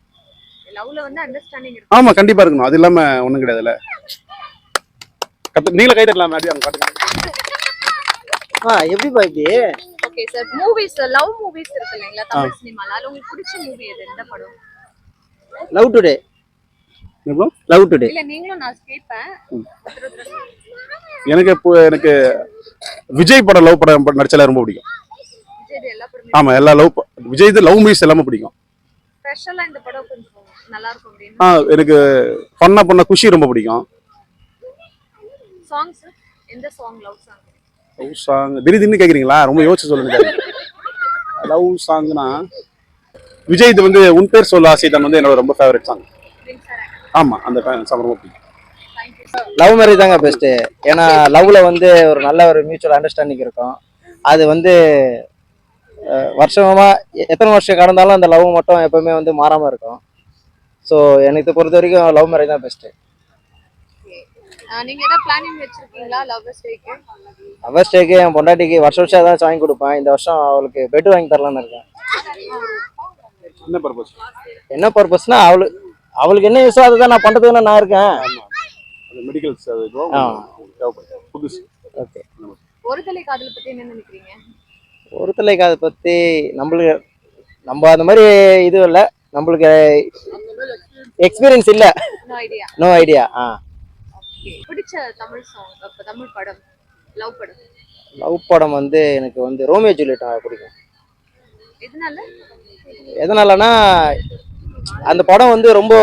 லவ்ல வந்து அண்டர்ஸ்டாண்டிங் இருக்கு. ஆமா, கண்டிப்பா இருக்கணும். அது இல்லாம ஒண்ணும் கிடையாதுல்ல. நீங்களே கை தட்டலாம் அப்படி அவங்க காட்டுங்க. எப்படிப்பா இப்படி? Okay sir, movies love movies இருக்கு இல்லைங்களா தமிழ் சினிமால, அதுல உங்களுக்கு பிடிச்ச மூவி எது? எந்த படம்? Love today. Love today. இல்ல நீங்களும் நான் கேட்பேன். எனக்கு விஜய் படம் லவ் படம் நடிச்சாலே ரொம்ப பிடிக்கும். விஜய் எல்லா படமும். ஆமா, எல்லா விஜய் லவ் மூவிஸ் எல்லாமே பிடிக்கும். ஸ்பெஷலா இந்த படம் கொஞ்சம் நல்லா இருக்கும் அப்படினா எனக்கு ஃபன்னா பண்ண குஷி ரொம்ப பிடிக்கும். சாங்ஸ் எந்த song? Love song. Love song திடீர்னு கேக்குறீங்களா? ரொம்ப யோசிச்சு சொல்லுங்க. லவ் சாங்னா விஜய் இது வந்து உன் பேர் சொல்ல ஆசைதான் வந்து என்னோட ரொம்ப ஃபேவரட் சாங். ஆமா, அந்த சாங் ரொம்ப பிடிக்கும். லவ் மேரேஜ் தாங்க பெஸ்ட். ஏன்னா லவ்ல வந்து ஒரு நல்ல ஒரு மியூச்சுவல் அண்டர்ஸ்டாண்டிங் இருக்கும். அது வந்து வருஷமா எத்தனை வருஷம் கடந்தாலும் அந்த லவ் மட்டும் எப்பவுமே வந்து மாறாம இருக்கும். ஸோ எனக்கு பொறுத்த வரைக்கும் லவ் மேரேஜ் தான் பெஸ்ட். நீங்க ஏதாவது பிளானிங் வச்சிருக்கீங்களா லவ்வர்ஸ் டேக்கு? லவ்வர்ஸ் டேக்கு என் பொண்டாட்டிக்கு வருஷம் ஏதாச்சும் வாங்கி கொடுப்பேன். இந்த வருஷம் அவளுக்கு பெட் வாங்கி தரலான்னு இருக்கேன். என்ன பர்பஸ்னா அவளுக்கு என்ன யூஸோ அதுதான் நான் பண்றதுன்னு நான் இருக்கேன். மெடிக்கல் புதுசு. ஓகே. ஒரு தலை காதல் பத்தி என்ன நினைக்கிறீங்க? ஒரு தலை காதல் பத்தி நம்ம அந்த மாதிரி இது இல்லை, நம்மளுக்கு எக்ஸ்பீரியன்ஸ் இல்லை. No idea. பிடிச்ச தமிழ் சாங், தமிழ் படம், லவ் படம்? லவ் படம் வந்து எனக்கு வந்து ரோமியோ ஜூலியட் பிடிக்கும். எதனாலனா அந்த படம் வந்து ரொம்ப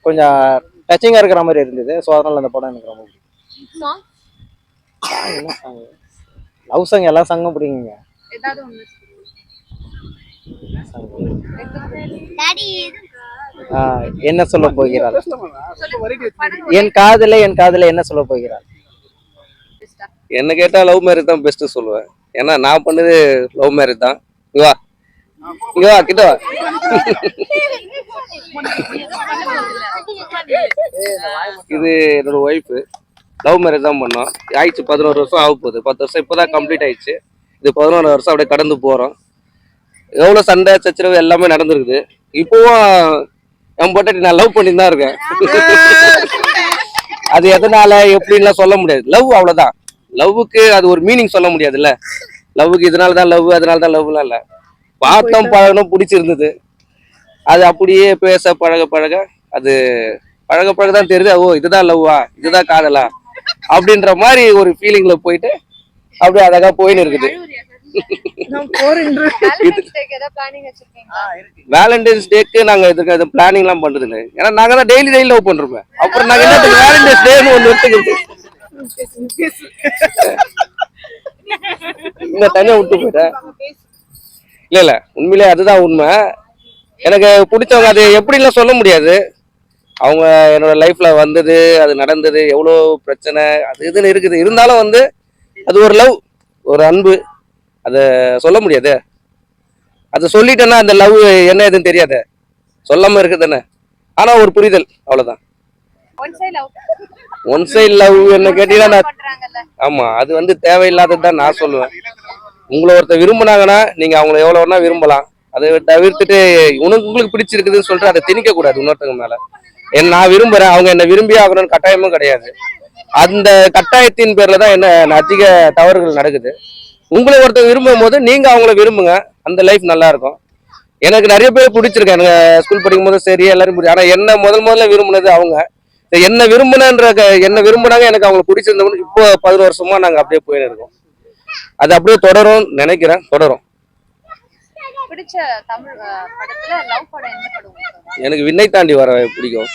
கொஞ்சம் டச்சிங்காக இருக்கிற மாதிரி இருந்தது. ஸோ அதனால அந்த படம் எனக்கு ரொம்ப பிடிக்கும். லவ் சாங் எல்லா சாங்கும் பிடிக்குங்க. என்ன சொல்ல போகிறாள், என் காதலை என்ன சொல்ல போகிறாள்? என்ன கேட்டா லவ் மேரேஜ் தான் பெஸ்ட் சொல்லுவேன். ஏன்னா நான் பண்ணது லவ் மேரேஜ் தான். இங்க வா கிட்ட வா. இது என்னோட ஒய்ஃபு. லவ் மேரேஜ் தான் பண்ணோம். ஆயிடுச்சு 11 வருஷம் ஆக போகுது. 10 வருஷம் இப்போதான் கம்ப்ளீட் ஆயிடுச்சு. இது 11 வருஷம் அப்படியே கடந்து போகிறோம். எவ்வளோ சண்டை சச்சரவு எல்லாமே நடந்துருக்குது. இப்போவும் என் பொண்டாட்டி நான் லவ் பண்ணி தான் இருக்கேன். அது எதனால எப்படின்லாம் சொல்ல முடியாது. லவ் அவ்வளோதான். லவ்வுக்கு அது ஒரு மீனிங் சொல்ல முடியாதுல்ல. லவ்வுக்கு இதனால தான் லவ் அதனால தான் லவ்லாம் இல்லை. பார்த்தோம், பழகணும், பிடிச்சிருந்தது. அது அப்படியே பேச பழக அது பழக தான் தெரியுது. ஓ இதுதான் லவ்வா, இதுதான் காதலா அப்படின்ற மாதிரி ஒரு ஃபீலிங்ல போயிட்டு அப்படியே அழகா போயின்னு இருக்குது. வேலண்டைன்ஸ் டேக்கு நாங்க இதுக்கு பிளானிங்லாம் பண்றது இல்லை. ஏன்னா நாங்க தான் டெய்லி லவ் பண்றோமே. அப்புறம் நாங்க என்ன வேலண்டைன்ஸ் டேன்னு ஒன்று எடுத்துக்கிறது இந்த தனியா விட்டு போயிட்டேன். இல்ல உண்மையிலே அதுதான் உண்மை. எனக்கு பிடிச்சவங்க அது எப்படின்லாம் சொல்ல முடியாது. அவங்க என்னோட லைஃப்ல வந்தது, அது நடந்தது, எவ்வளோ பிரச்சனை அது இதுன்னு இருக்குது. இருந்தாலும் வந்து அது ஒரு லவ், ஒரு அன்பு, அதை சொல்ல முடியாது. அதை சொல்லிட்டேன்னா அந்த லவ் என்ன எதுன்னு தெரியாது, சொல்லாம இருக்குது தானே. ஆனா ஒரு புரிதல், அவ்வளவுதான். ஒன் சைடு லவ் என்ன கேட்டீங்கன்னா ஆமா, அது வந்து தேவையில்லாதது தான் நான் சொல்லுவேன். உங்களை ஒருத்தர் விரும்பினாங்கன்னா நீங்க அவங்கள எவ்வளவுனா விரும்பலாம். அதை தவிர்த்துட்டு உங்களுக்கு பிடிச்சிருக்குதுன்னு சொல்லிட்டு அதை திணிக்க கூடாது இன்னொருத்தவங்க மேல. நான் விரும்புறேன், அவங்க என்ன விரும்பி ஆகணும்னு கட்டாயமும் கிடையாது. அந்த கட்டாயத்தின் பேர்ல தான் என்ன அதிக தவறுகள் நடக்குது. உங்களை ஒருத்தர் விரும்பும் போது நீங்க அவங்கள விரும்புங்க, அந்த லைஃப் நல்லா இருக்கும். எனக்கு நிறைய பேர் பிடிச்சிருக்கேன். எனக்கு ஸ்கூல் படிக்கும் போது சரி எல்லாரும் பிடிக்கும். ஆனா என்ன முதல்ல விரும்புனது அவங்க. என்ன விரும்புனாங்க, எனக்கு அவங்களை பிடிச்சிருந்தவங்க. இப்போ 11 வருஷமா நாங்க அப்படியே போயின்னு இருக்கோம். அது அப்படியே தொடரும் நினைக்கிறேன், தொடரும். பிடிச்ச தமிழ் படத்துல லவ் படம் எந்த படம்? எனக்கு விண்ணை தாண்டி வர பிடிக்கும்.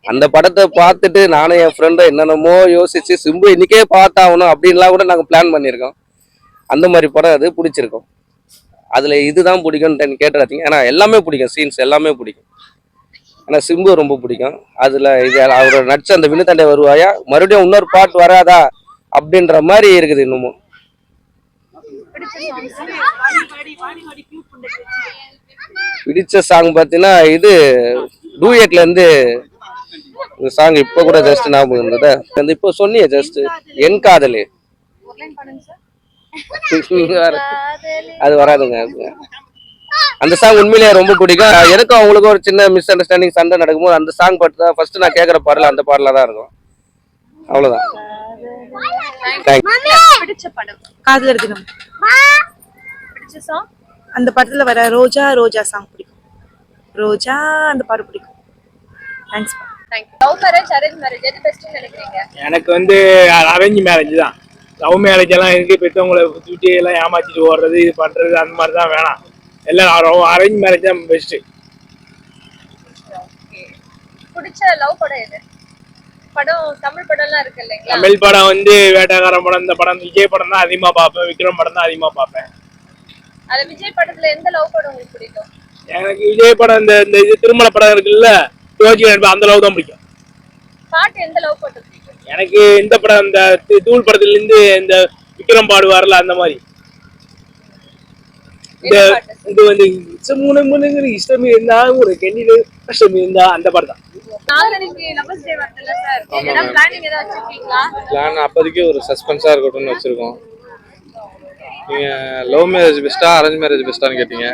அந்த படத்தை பார்த்துட்டு நானும் என் ஃப்ரெண்டும் என்னென்னமோ யோசிச்சு சிம்பு இன்னைக்கே பார்த்தாகணும் அப்படின்லாம் கூட நாங்கள் பிளான் பண்ணியிருக்கோம். அந்த மாதிரி படம் அது பிடிச்சிருக்கோம். அதில் இதுதான் பிடிக்கும்னு கேட்டுறாதீங்க. ஏன்னா எல்லாமே பிடிக்கும், சீன்ஸ் எல்லாமே பிடிக்கும். ஆனால் சிம்பு ரொம்ப பிடிக்கும். அதில் இது அவரோட நடிச்ச அந்த விண்ணுத்தாண்டே வருவாயா மறுபடியும் இன்னொரு பாட்டு வராதா அப்படின்ற மாதிரி இருக்குது இன்னமும். பிடிச்ச சாங் பார்த்தீங்கன்னா இது டூயட்ல இருந்து இந்த சாங் இப்போ கூட ஜஸ்ட் ஞாபகம் இருந்தது. அந்த இப்போ சொன்னியே ஜஸ்ட் என் காதலே அது வராதுங்க. அந்த சாங் உண்மையிலேயே ரொம்ப பிடிக்கும். எனக்கும் அவங்களுக்கும் ஒரு சின்ன மிஸ் அண்டர்ஸ்டாண்டிங் சண்டை நடக்கும்போது அந்த சாங் பாட்டு தான் ஃபர்ஸ்ட் நான் கேட்குற பாடல அந்த பாடல தான் இருக்கும். அவ்வளோதான். காதலர் தினம். அந்த படத்துல வர ரோஜா ரோஜா சாங் பிடிக்கும். ரோஜா அந்த பாட்டு பிடிக்கும். Thanks. Love marriage arrange marriage எது பெஸ்ட்னு நினைக்கிறீங்க? எனக்கு வந்து அரேஞ்ச் மேரேஜ் தான். லவ் மேரேஜ் எல்லாம் இருக்கு, பெற்றவங்களை சுற்றி எல்லாம் ஏமாத்திட்டு ஓடுறது இது பண்றது அந்த மாதிரி தான் வேணாம். எல்லாம் அரேஞ்ச் மேரேஜ் தான் பெஸ்ட். பிடிச்ச லவ் படம் எது? படம் தமிழ் படம்லாம் இருக்கு இல்லைங்களா? தமிழ் படம் வந்து வேட்டைக்காரன் படம், இந்த படம் விஜய் படம் தான் அதிகமா பார்ப்பேன், விக்ரம் படம் தான் அதிகமா பார்ப்பேன். அது விஜய் படத்துல எந்த லவ் படம் உங்களுக்கு பிடிக்கும்? எனக்கு விஜய் படம் இந்த இது திருமண படம் இருக்குல்ல, அந்த லவ் தான் பிடிக்கும். பாட்டு எந்த லவ் பாட்டு பிடிக்கும்? எனக்கு இந்த படம் இந்த தூள் படத்துல இருந்து இந்த விக்ரம் பாடுவார்ல அந்த மாதிரி. இந்த இது வந்து இஷ்டம் இருந்தா ஒரு கெண்ணில கஷ்டம் இருந்தா அந்த படம் தான். நாளைக்கு லவ்வர்ஸ் டே வரதுல சார் என்ன பிளானிங் ஏதாவது வச்சிருக்கீங்களா? பிளான் அப்போதைக்கு ஒரு சஸ்பென்ஸா இருக்கட்டும்னு வச்சிருக்கோம். நீங்க லவ் மேரேஜ் பெஸ்ட்டா அரேஞ்ச் மேரேஜ் பெஸ்ட்டான்னு கேட்டீங்க.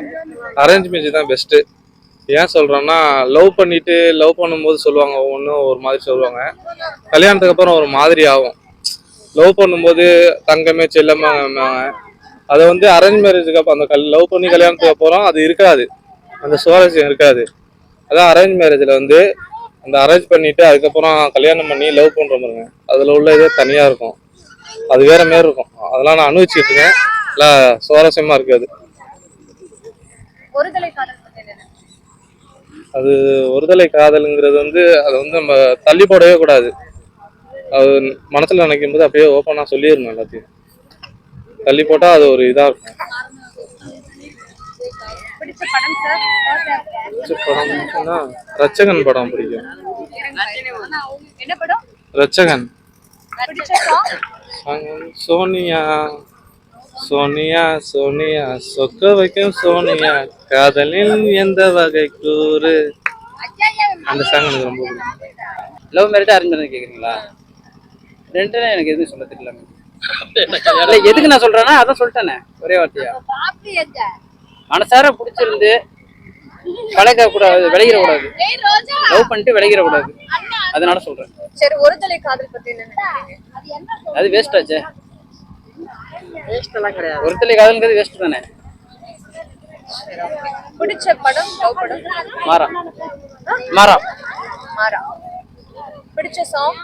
அரேஞ்ச் மேரேஜ் தான் பெஸ்ட்டு. ஏன் சொல்கிறோன்னா லவ் பண்ணிட்டு லவ் பண்ணும்போது சொல்லுவாங்க ஒவ்வொன்றும் ஒரு மாதிரி சொல்லுவாங்க, கல்யாணத்துக்கு அப்புறம் ஒரு மாதிரி ஆகும். லவ் பண்ணும்போது தங்கமே செல்லம்மாங்க, அதை வந்து அரேஞ்ச் மேரேஜுக்கு அப்போ அந்த லவ் பண்ணி கல்யாணத்துக்கு அப்புறம் அது இருக்காது, அந்த சுவாரஸ்யம் இருக்காது. அதான் அரேஞ்ச் மேரேஜில் வந்து அந்த அரேஞ்ச் பண்ணிட்டு அதுக்கப்புறம் கல்யாணம் பண்ணி லவ் பண்ணுற மாதிரிங்க, அதில் உள்ள இதே தனியாக இருக்கும், அது வேற மாரி இருக்கும். அதெல்லாம் நான் அனுபவிச்சுட்டு இருக்கேன், நல்லா சுவாரஸ்யமாக இருக்காது. ஒருதலை காதல் அது ஒருதலை காதலுங்கிறது வந்து அதை வந்து நம்ம தள்ளி போடவே கூடாது. அது மனசுல நினைக்கும் போது அப்படியே ஓப்பனாக சொல்லிடணும் எல்லாத்தையும். தள்ளி போட்டா அது ஒரு இதா இருக்கும். பிடிச்ச படம் சார்? பிடிச்ச படம்னா ரட்சகன் படம் பிடிக்கும். என்ன படம்? ரட்சகன். பிடிச்ச சாங்? சோனியா சோனியா சோனியா சொக்க வைக்கும் சோனியா காதலில் எந்த வகை கூறு, அந்த சாங் எனக்கு ரொம்ப பிடிக்கும். லவ் மேரேஜ் அரேஞ்ச் மேரேஜ் கேட்குறீங்களா? ரெண்டுமே எனக்கு எதுவும் சொல்ல தெரியல. எதுக்கு நான் சொல்றேன்னா அதான் சொல்லிட்டேனே ஒரே வார்த்தையா. மனசார பிடிச்சிருந்து பழக கூடாது, விளைகிற கூடாது, லவ் பண்ணிட்டு விளைகிற கூடாது, அதனால சொல்றேன். சரி, ஒருதலை காதல் பத்தி என்ன நினைக்கிறீங்க? அது வேஸ்ட் ஆச்சே. வேஸ்ட் எல்லாம் கிடையாது, ஒருத்தலை காதல்ங்கிறது வேஸ்ட் தானே. பிடிச்ச படம் லவ் படம்? மாறா. மாறா. மாறா. பிடிச்ச சாங்?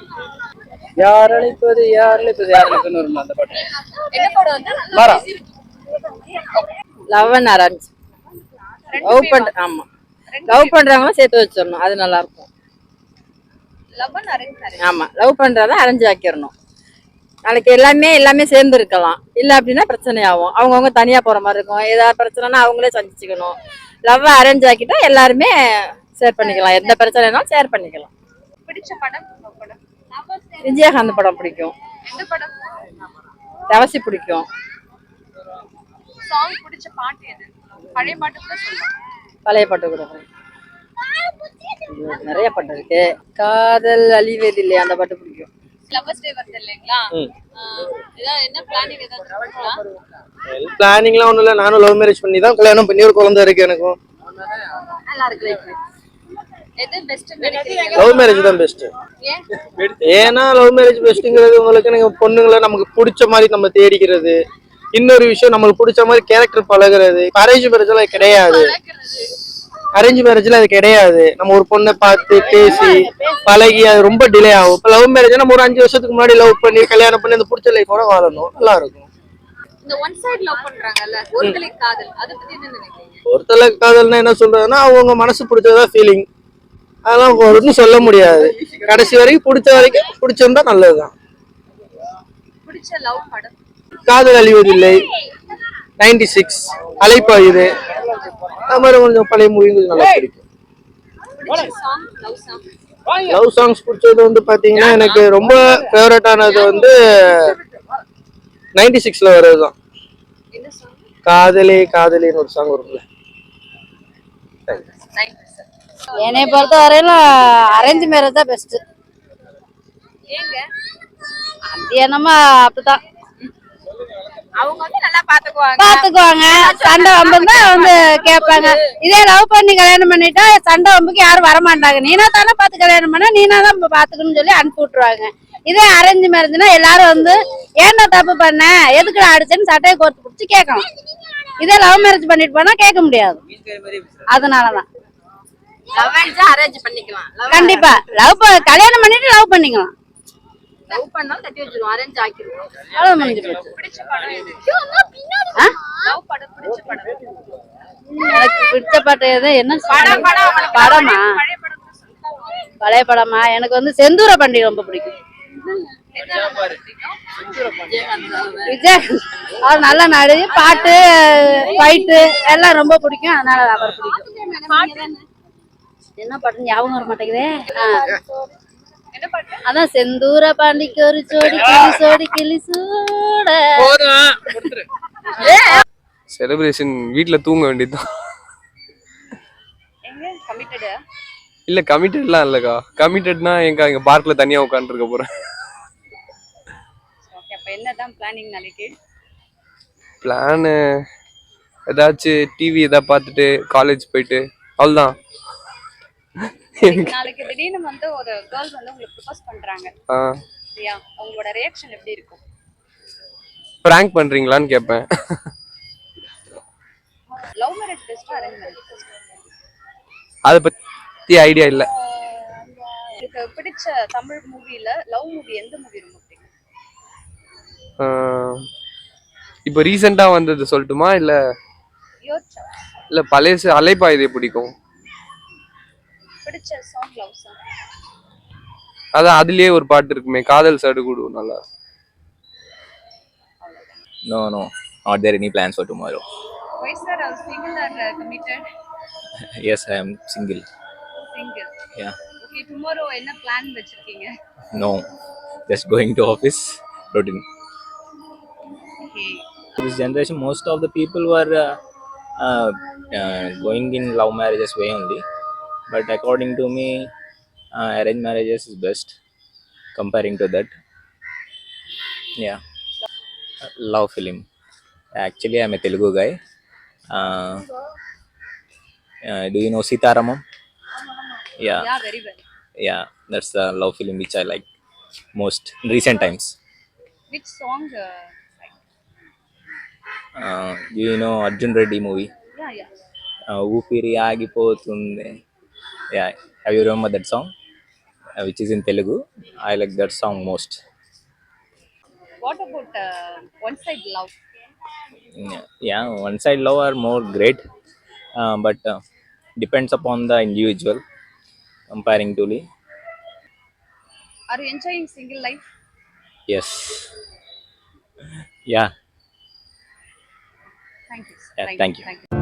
யார் அழைப்பது யார் அழைப்பது யார் அழைப்பதுன்னு வரும் அந்த பாட்டு. என்ன படம் வந்து? மாறா. Love and arrange. லவ் பண்ற ஆமா, லவ் பண்றவங்க சேர்த்து வச்சிடணும், அது நல்லா இருக்கும். Love and arrange marriage. ஆமா, லவ் பண்றத அரேஞ்ச் ஆக்கிடணும். நாளைக்கு எல்லாமே சேர்ந்து இருக்கலாம், இல்லை அப்படின்னா பிரச்சனை ஆகும். அவங்கவுங்க தனியா போற மாதிரி இருக்கும். ஏதாவது பிரச்சனைனா அவங்களே சந்திச்சுக்கணும். லவ் அரேஞ்ச் ஆக்கிட்டா எல்லாருமே ஷேர் பண்ணிக்கலாம், எந்த பிரச்சனைனாலும் ஷேர் பண்ணிக்கலாம். பிடிச்ச படம் லவ் படம்? விஜயகாந்த் படம் பிடிக்கும். எந்த படம்? தவசி பிடிக்கும். சாங் பிடிச்ச பாட்டு எது? பழைய பாட்டு கூட சொல்லலாம். பழைய பாட்டு கூட நிறைய பாட்டு இருக்கு. காதல் அழிவதில்லை அந்த பாட்டு பிடிக்கும். லவ்வர்ஸ் டே வருது இல்லைங்களா? ஏதாவது என்ன பிளானிங் ஏதாவது இருக்கா? பிளானிங்லாம் ஒன்றும் இல்லை, நானும் லவ் மேரேஜ் பண்ணி தான் கல்யாணம் பண்ணி ஒரு குழந்தை இருக்கு எனக்கும். நல்லா இருக்கு. எது பெஸ்ட் நினைக்கிறீங்க? லவ் மேரேஜ் தான் பெஸ்ட். ஏன்னா லவ் மேரேஜ் பெஸ்ட்டுங்கிறது உங்களுக்கு நீங்க பொண்ணுங்களை நமக்கு பிடிச்ச மாதிரி நம்ம தேடிக்கிறது, இன்னொரு விஷயம் நம்மளுக்கு பிடிச்ச மாதிரி கேரக்டர் பழகுறது. இப்போ அரேஞ்ச் மேரேஜ்லாம் அது கிடையாது. அரேஞ்ச் மேரேஜ்ல அது கிடையாது. நம்ம ஒரு பொண்ணை பார்த்து பேசி பழகி அது ரொம்ப டிலே ஆகும். இப்போ லவ் மேரேஜ் நம்ம ஒரு 5 வருஷத்துக்கு முன்னாடி லவ் பண்ணி கல்யாணம் பண்ணி அந்த பிடிச்ச லைஃபோட வாழணும், நல்லா இருக்கும். இந்த ஒன் சைடு லவ் பண்றாங்கல்ல, ஒருதலை காதல், அத பத்தி என்ன நினைக்கிறீங்க? ஒருத்தலை காதல்னா என்ன சொல்றதுன்னா அவங்க மனசு பிடிச்சதா ஃபீலிங், அதெல்லாம் ஒன்றும் சொல்ல முடியாது. கடைசி வரைக்கும் பிடிச்சிருந்தா நல்லதுதான். பிடிச்ச லவ் படம்? காதல் அழிவதில்லை, 96, அலைப்பாயுது, அது மாதிரி கொஞ்சம் பழைய மூவி கொஞ்சம் நல்லா பிடிக்கும். பிடிச்ச song, love song? Love songs பிடிச்சது வந்து பாத்தீங்கன்னா எனக்கு ரொம்ப ஃபேவரட்டானது வந்து 96ல வர்றதுதான். என்ன சாங்? காதலே காதலின்னு ஒரு சாங் வரும்ல. என்னை பொறுத்த வரையில அரேஞ்ச் மேரேஜ் தான் பெஸ்ட். ஏங்க? அது என்னமோ அப்படிதான் அவங்க வந்து நல்லா பாத்துக்குவாங்க. சண்டை வம்புன்னா வந்து கேட்பாங்க. இதே லவ் பண்ணி கல்யாணம் பண்ணிட்டா சண்டை வம்புக்கு யாரும் வரமாட்டாங்க. நீனா தானே பார்த்து கல்யாணம் பண்ணா நீனா தான் பாத்துக்கணும்னு சொல்லி அனுப்பி விட்டுருவாங்க. இதே அரேஞ்ச் மேரேஜ்னா எல்லாரும் வந்து ஏன்டா தப்பு பண்ண, எதுக்கு அடிச்சேன்னு சட்டையை கோர்த்து பிடிச்சி கேட்கலாம். இதே லவ் மேரேஜ் பண்ணிட்டு போனா கேட்க முடியாது. அதனாலதான் லவ் மேரேஜ் அரேஞ்ச் பண்ணிக்கலாம். கண்டிப்பா கல்யாணம் பண்ணிட்டு லவ் பண்ணிக்கலாம். லவ் பண்ணாலும் கட்டி வச்சிருவோம், அரேஞ்ச் ஆக்கிடுவோம். அவ்வளவு முடிஞ்சு போச்சு. பிடிச்ச படம் எது? லவ் படம் பிடிச்ச படம்? எனக்கு பிடிச்ச பாட்டு எது? என்ன படமா? பழைய படமா? எனக்கு வந்து செந்தூர பாண்டி ரொம்ப பிடிக்கும். விஜய் அவர் நல்ல நடிகை, பாட்டு ஃபைட்டு எல்லாம் ரொம்ப பிடிக்கும். அதனால அவர் பிடிக்கும். என்ன பாட்டு ஞாபகம் வர மாட்டேங்குதே. அதான் செந்தூர பாண்டிக்கு ஒரு சோடி கிளி சூட. செலிப்ரேஷன் வீட்ல தூங்க வேண்டியதுதான். இல்ல கமிட்டட்லாம் இல்லக்கா. கமிட்டட்னா எங்க பார்க்ல தனியா உட்காந்துருக்க போறேன். என்னதான் பிளானிங் நாளைக்கு? பிளானு ஏதாச்சும் டிவி ஏதாவது பார்த்துட்டு காலேஜ் போயிட்டு அவ்வளோதான். நாளைக்கு திடீர்னு வந்து ஒரு கேர்ள் வந்து உங்களுக்கு ப்ரொபோஸ் பண்றாங்க, சரியா? உங்களோட ரியாக்ஷன் எப்படி இருக்கும்? பிராங்க் பண்றீங்களான்னு கேட்பேன். லவ் மேரேஜ் பெஸ்டா அரேஞ்ச் மேரேஜ் பெஸ்டா? அதை பத்தி ஐடியா இல்லை. உங்களுக்கு பிடிச்ச தமிழ் மூவில லவ் மூவி எந்த மூவி ரொம்ப பிடிக்கும்? இப்போ ரீசெண்டா வந்தது சொல்லட்டுமா இல்ல இல்ல பழைய அலைப்பாயுதே பிடிக்கும். பிடிச்ச சாங், லவ் சாங்? அதான் அதுலயே ஒரு பாட்டு இருக்குமே, காதல் சடுகுடு, நல்லா. No, not there any plans for tomorrow. Why sir, are single or committed? Yes, I am single. Single. Yeah. Okay, tomorrow என்ன plan வச்சிருக்கீங்க? No, just going to office routine. Okay. This generation, most of the people were going in love marriages way only. But according to me, arranged marriages is best comparing to that. Yeah. Love film. Actually, I'm a Telugu guy. Do you know Sitaramam? Yeah. Yeah, very well. Yeah, that's the love film which I like most in recent times. Which song? Do you know Arjun Reddy movie? Yeah. Upiri Agipotunde. Yeah, have you remember that song? Which is in Telugu. I like that song most. What about one-side love? Yeah, one-side love are more great, but depends upon the individual. Comparing to me. Are you enjoying single life? Yes. Yeah. Thank you. Yeah, thank you.